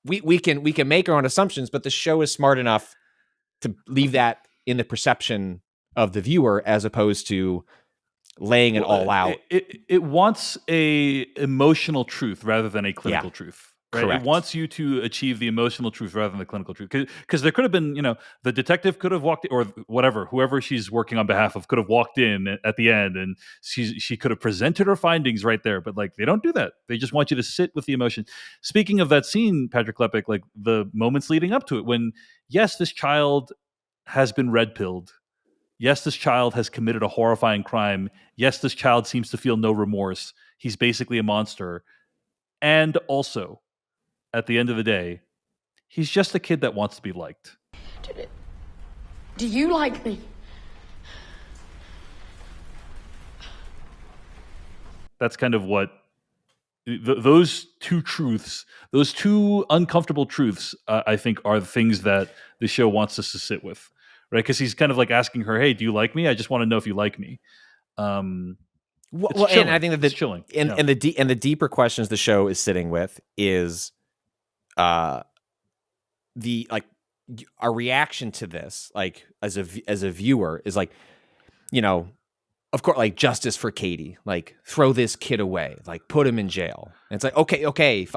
we can make our own assumptions, but the show is smart enough to leave that in the perception of the viewer as opposed to laying it all out. It wants a emotional truth rather than a clinical truth. Right? Correct. It wants you to achieve the emotional truth rather than the clinical truth. Because there could have been, the detective could have walked in, or whatever, whoever she's working on behalf of could have walked in at the end, and she could have presented her findings right there. But like they don't do that. They just want you to sit with the emotion. Speaking of that scene, Patrick Klepek, like the moments leading up to it, when yes, this child has been red-pilled. Yes, this child has committed a horrifying crime. Yes, this child seems to feel no remorse. He's basically a monster. And also, at the end of the day, he's just a kid that wants to be liked. Do you like me? That's kind of what those two truths, those two uncomfortable truths, I think are the things that the show wants us to sit with, right? Because he's kind of like asking her, "Hey, do you like me? I just want to know if you like me." And I think that it's chilling. And the deeper questions the show is sitting with is our reaction to this, like as a viewer, is like, of course, like justice for Katie, like throw this kid away, like put him in jail. And it's like, okay,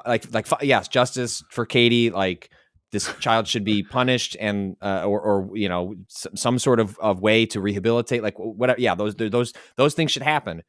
yes, justice for Katie, like this child should be punished, and or some sort of way to rehabilitate, like whatever. Yeah, those things should happen.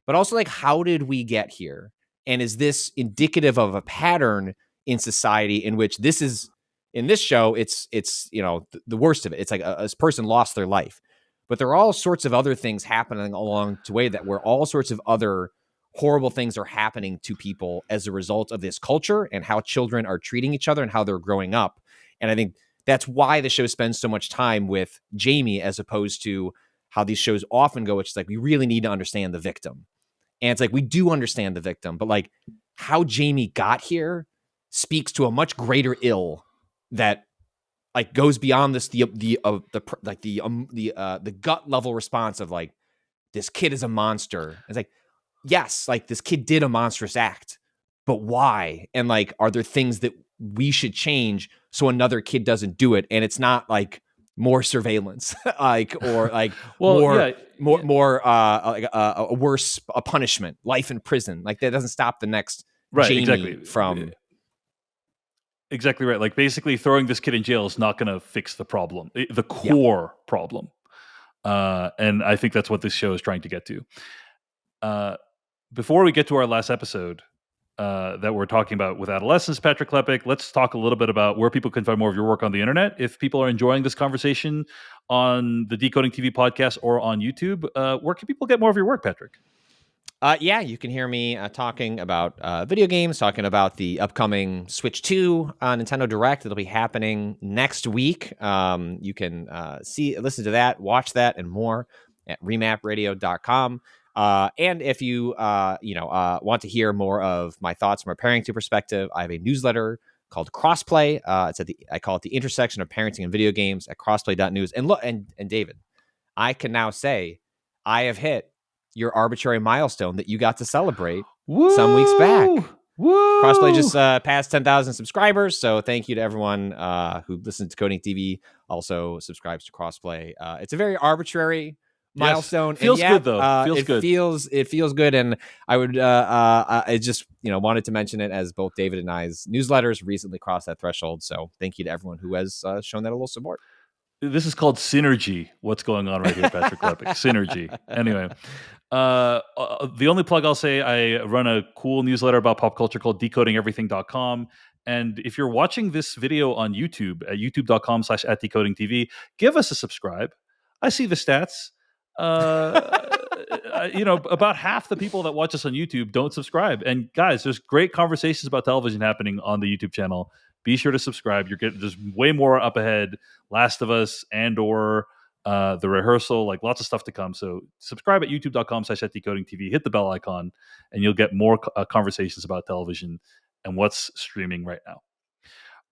But also, like, how did we get here? And is this indicative of a pattern in society in which this is, in this show, it's the worst of it. It's like a person lost their life, but there are all sorts of other things happening along the way, that where all sorts of other horrible things are happening to people as a result of this culture and how children are treating each other and how they're growing up. And I think that's why the show spends so much time with Jamie, as opposed to how these shows often go, which is like, we really need to understand the victim. And it's like, we do understand the victim, but like how Jamie got here speaks to a much greater ill that like goes beyond this, the gut level response of like, this kid is a monster. It's like, yes, like this kid did a monstrous act, but why? And like, are there things that we should change so another kid doesn't do it? And it's not like more surveillance, like, or like a worse punishment, life in prison. Like that doesn't stop the next Jamie from. Exactly right. Like basically throwing this kid in jail is not going to fix the problem, the core problem. And I think that's what this show is trying to get to. Before we get to our last episode that we're talking about with Adolescence, Patrick Klepek, let's talk a little bit about where people can find more of your work on the internet. If people are enjoying this conversation on the Decoding TV podcast or on YouTube, where can people get more of your work, Patrick? You can hear me talking about video games, talking about the upcoming Switch 2 Nintendo Direct. It'll be happening next week. You can listen to that, watch that, and more at remapradio.com. And if you want to hear more of my thoughts from a parenting perspective, I have a newsletter called Crossplay. I call it the intersection of parenting and video games at crossplay.news. And look, and David, I can now say I have hit your arbitrary milestone that you got to celebrate Woo! some weeks back. Woo! Crossplay just passed 10,000 subscribers, so thank you to everyone who listens to Coding TV, also subscribes to Crossplay. It's a very arbitrary milestone. Feels and good though. Feels good. It feels good, and I would I just wanted to mention it as both David and I's newsletters recently crossed that threshold. So thank you to everyone who has shown that a little support. This is called synergy. What's going on right here, Patrick Klepek? Synergy. Anyway, the only plug I'll say, I run a cool newsletter about pop culture called decodingeverything.com. And if you're watching this video on YouTube at youtube.com/@decodingtv, give us a subscribe. I see the stats. About half the people that watch us on YouTube don't subscribe. And guys, there's great conversations about television happening on the YouTube channel. Be sure to subscribe. There's way more up ahead. Last of Us and/or The Rehearsal, like lots of stuff to come. So subscribe at youtube.com/@decodingtv. Hit the bell icon, and you'll get more conversations about television and what's streaming right now.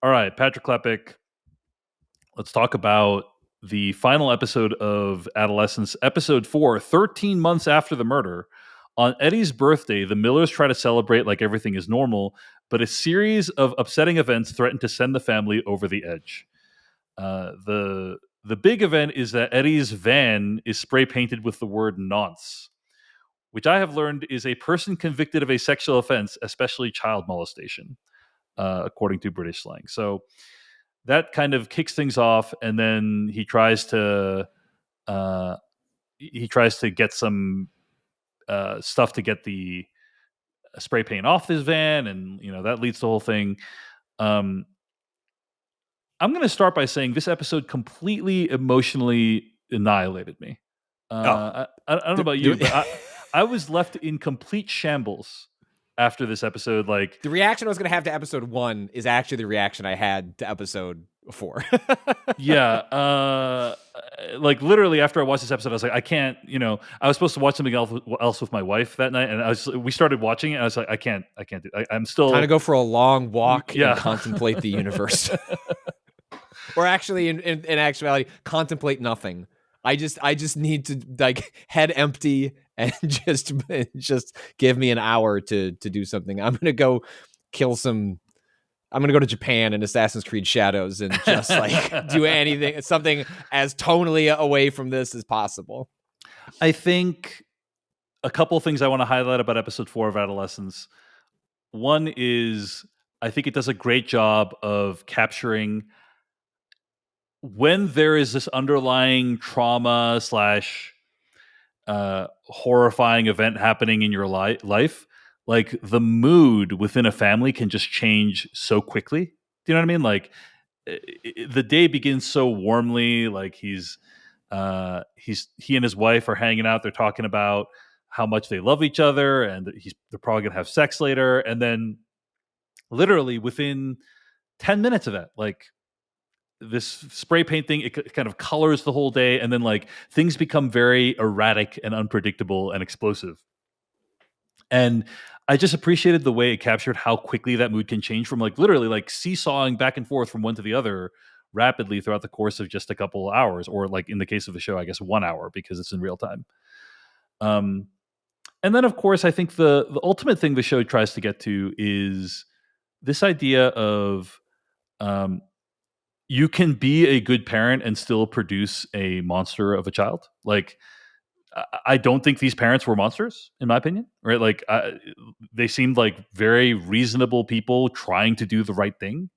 All right, Patrick Klepek, let's talk about the final episode of Adolescence, episode 4, 13 months after the murder. On Eddie's birthday, the Millers try to celebrate like everything is normal, but a series of upsetting events threaten to send the family over the edge. The big event is that Eddie's van is spray painted with the word nonce, which I have learned is a person convicted of a sexual offense, especially child molestation, according to British slang. So that kind of kicks things off, and then he tries to get some stuff to get the spray paint off his van, and that leads to the whole thing. I'm going to start by saying this episode completely emotionally annihilated me. I don't know about you, but I was left in complete shambles after this episode. Like, the reaction I was going to have to episode 1 is actually the reaction I had to episode 4. Yeah. Like literally after I watched this episode, I was like, I can't, I was supposed to watch something else with my wife that night. And we started watching it. And I was like, I can't do it. I'm still trying to go for a long walk and contemplate the universe. Or actually in actuality, contemplate nothing. I just need to like head empty and just give me an hour to do something. I'm going to go I'm going to go to Japan and Assassin's Creed Shadows and just like do anything, something as tonally away from this as possible. I think a couple of things I want to highlight about episode 4 of Adolescence. One is I think it does a great job of capturing when there is this underlying trauma / horrifying event happening in your life. Like the mood within a family can just change so quickly. Do you know what I mean? Like the day begins so warmly. Like he and his wife are hanging out. They're talking about how much they love each other, and they're probably gonna have sex later. And then, literally within 10 minutes of that, like this spray painting, it kind of colors the whole day, and then like things become very erratic and unpredictable and explosive. And I just appreciated the way it captured how quickly that mood can change from like literally like seesawing back and forth from one to the other rapidly throughout the course of just a couple of hours, or like in the case of the show, I guess 1 hour because it's in real time. And then of course, I think the ultimate thing the show tries to get to is this idea of you can be a good parent and still produce a monster of a child. Like, I don't think these parents were monsters, in my opinion, right? Like, they seemed like very reasonable people trying to do the right thing.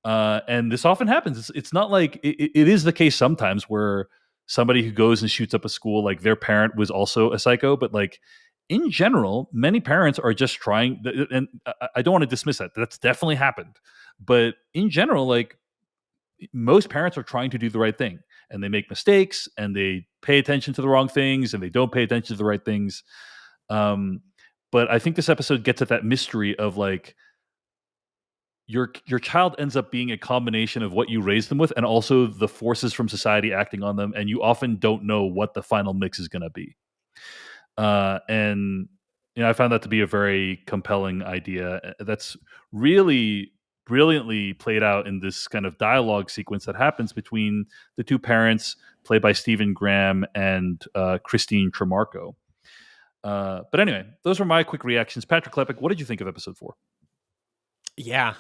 And this often happens. It's not like it is the case sometimes where somebody who goes and shoots up a school, like their parent was also a psycho, but like in general, many parents are just trying, and I don't want to dismiss that. That's definitely happened. But in general, like most parents are trying to do the right thing, and they make mistakes, and they pay attention to the wrong things, and they don't pay attention to the right things. But I think this episode gets at that mystery of like your child ends up being a combination of what you raised them with and also the forces from society acting on them, and you often don't know what the final mix is going to be. And I found that to be a very compelling idea that's really brilliantly played out in this kind of dialogue sequence that happens between the two parents, played by Stephen Graham and Christine Tremarco. But anyway, those were my quick reactions. Patrick Klepek, what did you think of episode 4? Yeah,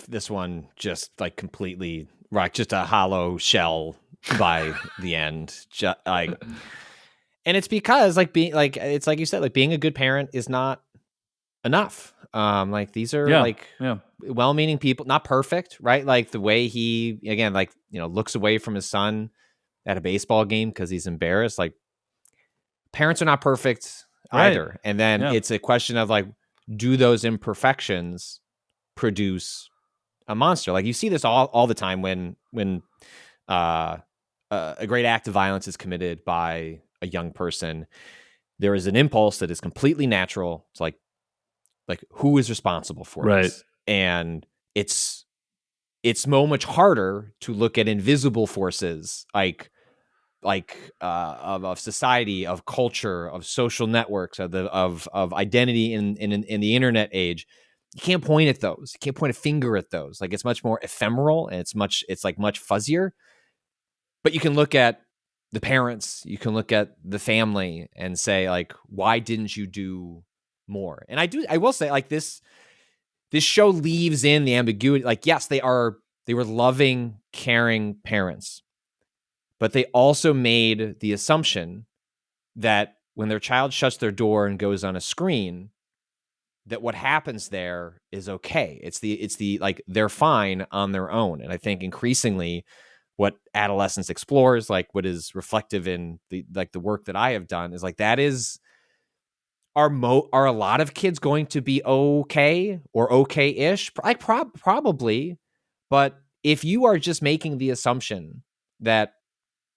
this one just like completely just a hollow shell by the end. And it's because like being like it's like you said, like being a good parent is not enough. Like these are well-meaning people, not perfect, right? Like the way he again, like looks away from his son at a baseball game because he's embarrassed. Like parents are not perfect either, and then it's a question of like, do those imperfections produce a monster? Like you see this all the time when a great act of violence is committed by a young person. There is an impulse that is completely natural. It's like who is responsible for this? And it's so much harder to look at invisible forces of society, of culture, of social networks, of identity in the internet age. You can't point at those. You can't point a finger at those. Like it's much more ephemeral and it's much fuzzier. But you can look at the parents, you can look at the family and say like, why didn't you do more? And I will say like this show leaves in the ambiguity. Like, yes, they were loving, caring parents, but they also made the assumption that when their child shuts their door and goes on a screen, that what happens there is okay. It's the like they're fine on their own. And I think increasingly what Adolescence explores, like what is reflective in the work that I have done, is like that is are a lot of kids going to be okay or okay-ish? Like probably, but if you are just making the assumption that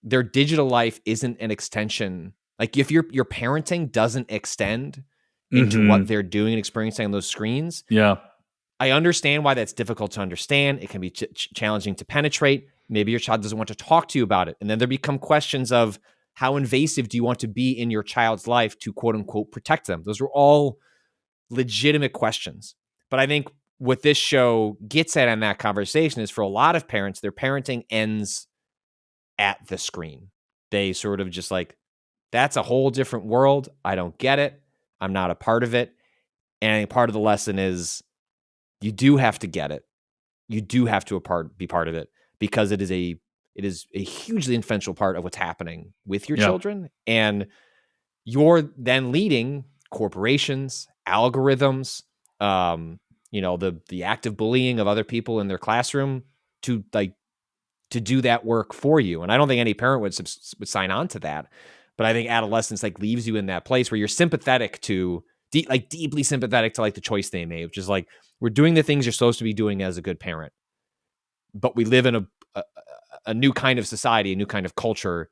their digital life isn't an extension, like if your parenting doesn't extend into what they're doing and experiencing on those screens, I understand why that's difficult to understand. It can be challenging to penetrate. Maybe your child doesn't want to talk to you about it. And then there become questions of how invasive do you want to be in your child's life to quote unquote protect them? Those are all legitimate questions. But I think what this show gets at in that conversation is for a lot of parents, their parenting ends at the screen. They sort of just like, that's a whole different world. I don't get it. I'm not a part of it. And I think part of the lesson is you do have to get it. You do have to be part of it because it is a hugely influential part of what's happening with your children. And you're then leading corporations, algorithms, the active bullying of other people in their classroom to do that work for you. And I don't think any parent would sign on to that. But I think Adolescence like leaves you in that place where you're sympathetic to deeply sympathetic to like the choice they made, which is like, we're doing the things you're supposed to be doing as a good parent, but we live in a new kind of society, a new kind of culture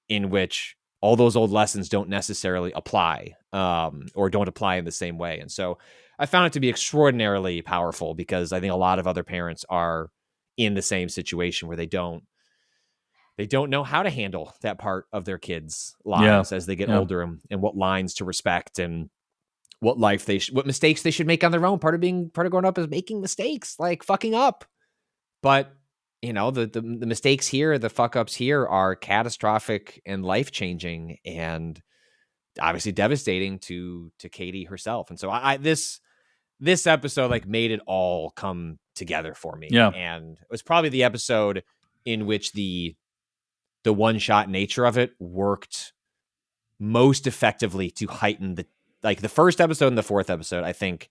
in which all those old lessons don't necessarily apply or don't apply in the same way. And so I found it to be extraordinarily powerful because I think a lot of other parents are in the same situation where they don't know how to handle that part of their kids' lives as they get older and what lines to respect and what what mistakes they should make on their own. Part of growing up is making mistakes, like fucking up. But the mistakes here, the fuck ups here are catastrophic and life-changing and obviously devastating to Katie herself. And so this episode like made it all come together for me. Yeah. And it was probably the episode in which the one-shot nature of it worked most effectively to heighten the first episode and the fourth episode, I think,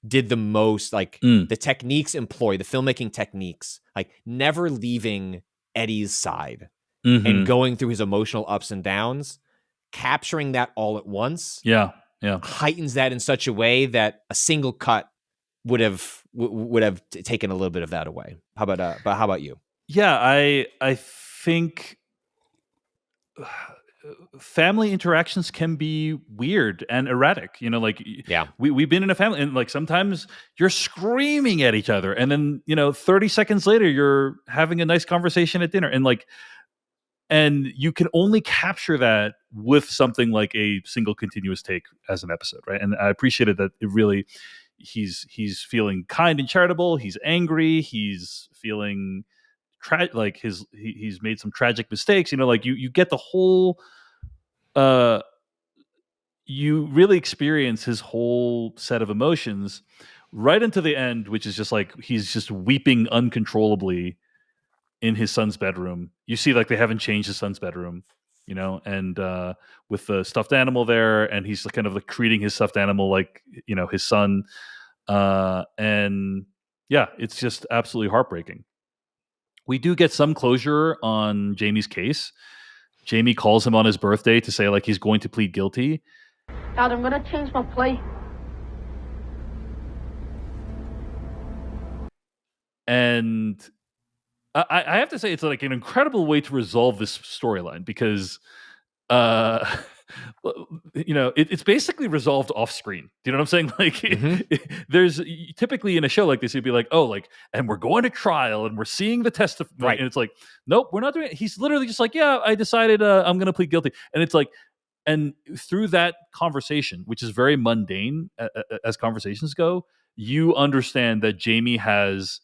did the most, the techniques employed, the filmmaking techniques, like never leaving Eddie's side and going through his emotional ups and downs, capturing that all at once. Heightens that in such a way that a single cut would have taken a little bit of that away. How about you? Yeah, I think family interactions can be weird and erratic. We've been in a family and like sometimes you're screaming at each other and then 30 seconds later you're having a nice conversation at dinner and you can only capture that with something like a single continuous take as an episode, right? And I appreciated that it really he's feeling kind and charitable, he's angry, he's feeling he's made some tragic mistakes, you get the whole you really experience his whole set of emotions right into the end, which is just like he's just weeping uncontrollably in his son's bedroom. You see, like, they haven't changed his son's bedroom, and with the stuffed animal there, and he's kind of like treating his stuffed animal like his son, and yeah, it's just absolutely heartbreaking. We do get some closure on Jamie's case. Jamie calls him on his birthday to say like he's going to plead guilty. Dad, I'm gonna change my play. And I have to say it's like an incredible way to resolve this storyline because, it's basically resolved off screen. Do you know what I'm saying? Like, there's typically in a show like this, you'd be like, oh, like, and we're going to trial and we're seeing the testimony. Right. And it's like, nope, we're not doing it. He's literally just like, yeah, I decided I'm going to plead guilty. And it's like, and through that conversation, which is very mundane as conversations go, you understand that Jamie has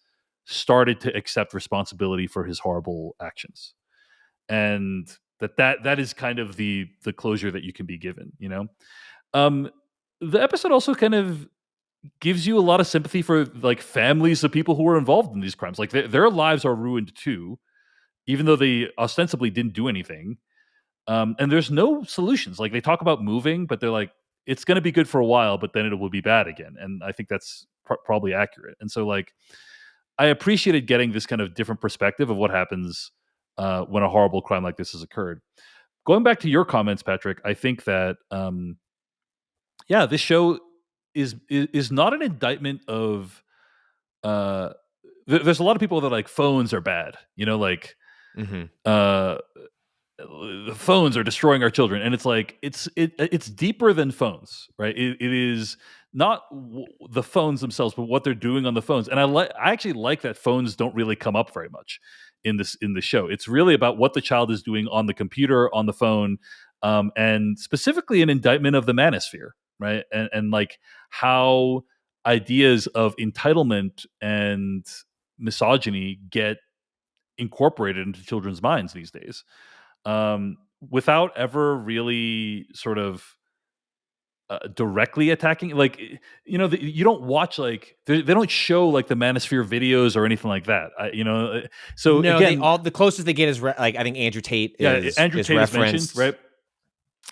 started to accept responsibility for his horrible actions, and that is kind of the closure that you can be given. The episode also kind of gives you a lot of sympathy for like families of people who were involved in these crimes. Like their lives are ruined too, even though they ostensibly didn't do anything. And there's no solutions. Like they talk about moving, but they're like, it's going to be good for a while, but then it will be bad again. And I think that's probably accurate. And so like, I appreciated getting this kind of different perspective of what happens when a horrible crime like this has occurred. Going back to your comments, Patrick, I think that this show is not an indictment of. There's a lot of people that are like phones are bad, like the phones are destroying our children, and it's like it's deeper than phones, right? It is not the phones themselves, but what they're doing on the phones. And I actually like that phones don't really come up very much in the show. It's really about what the child is doing on the computer, on the phone, and specifically an indictment of the manosphere, right? And like how ideas of entitlement and misogyny get incorporated into children's minds these days, without ever really sort of directly attacking. Like, you don't watch like they don't show like the manosphere videos or anything like that. So no, again, the closest they get is like I think Andrew Tate is Andrew Tate is referenced, mentioned, right?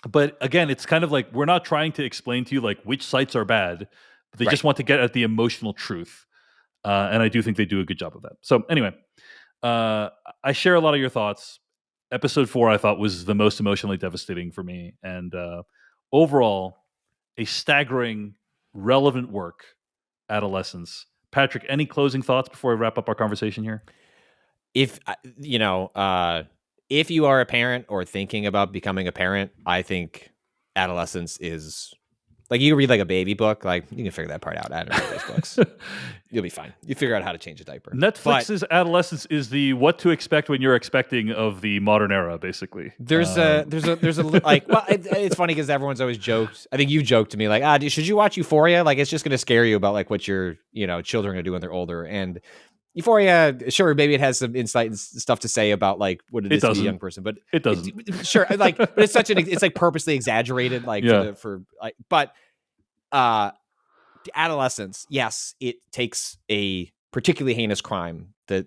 But again, it's kind of like we're not trying to explain to you like which sites are bad, but they just want to get at the emotional truth, and I do think they do a good job of that. So anyway, I share a lot of your thoughts. Episode 4, I thought, was the most emotionally devastating for me, and overall, a staggering, relevant work. Adolescence. Patrick, any closing thoughts before we wrap up our conversation here? If if you are a parent or thinking about becoming a parent, I think Adolescence is like you read like a baby book, like you can figure that part out. I don't know those books. You'll be fine. You figure out how to change a diaper. Netflix's Adolescence is the what to expect when you're expecting of the modern era, basically. There's a like, well, it's funny because everyone's always joked. I think you joked to me like, should you watch Euphoria? Like, it's just going to scare you about like what your children are going to do when they're older. And Euphoria, sure, maybe it has some insight and stuff to say about like what it is to be a young person, but it doesn't. Sure, like, but it's it's like purposely exaggerated, like but Adolescence, yes, it takes a particularly heinous crime, the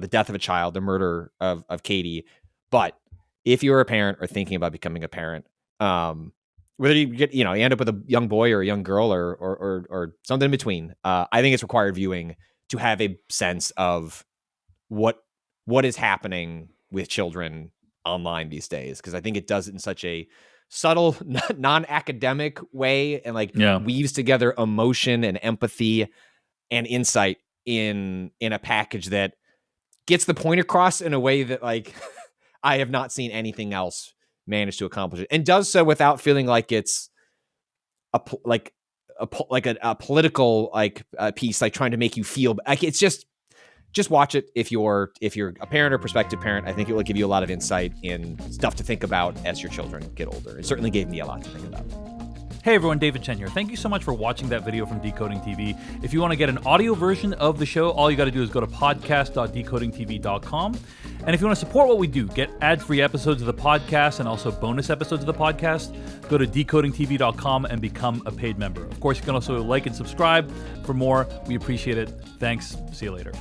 death of a child, the murder of Katie. But if you're a parent or thinking about becoming a parent, whether you get you end up with a young boy or a young girl or something in between, I think it's required viewing to have a sense of what is happening with children online these days, because I think it does it in such a subtle, non-academic way, and like weaves together emotion and empathy and insight in a package that gets the point across in a way that like I have not seen anything else manage to accomplish it, and does so without feeling like it's a political like piece, like trying to make you feel like it's just watch it if you're a parent or prospective parent. I think it will give you a lot of insight in stuff to think about as your children get older. It certainly gave me a lot to think about. Hey everyone, David Chen here. Thank you so much for watching that video from Decoding TV. If you want to get an audio version of the show, all you got to do is go to podcast.decodingtv.com. And if you want to support what we do, get ad-free episodes of the podcast and also bonus episodes of the podcast, go to decodingtv.com and become a paid member. Of course, you can also like and subscribe for more. We appreciate it. Thanks. See you later.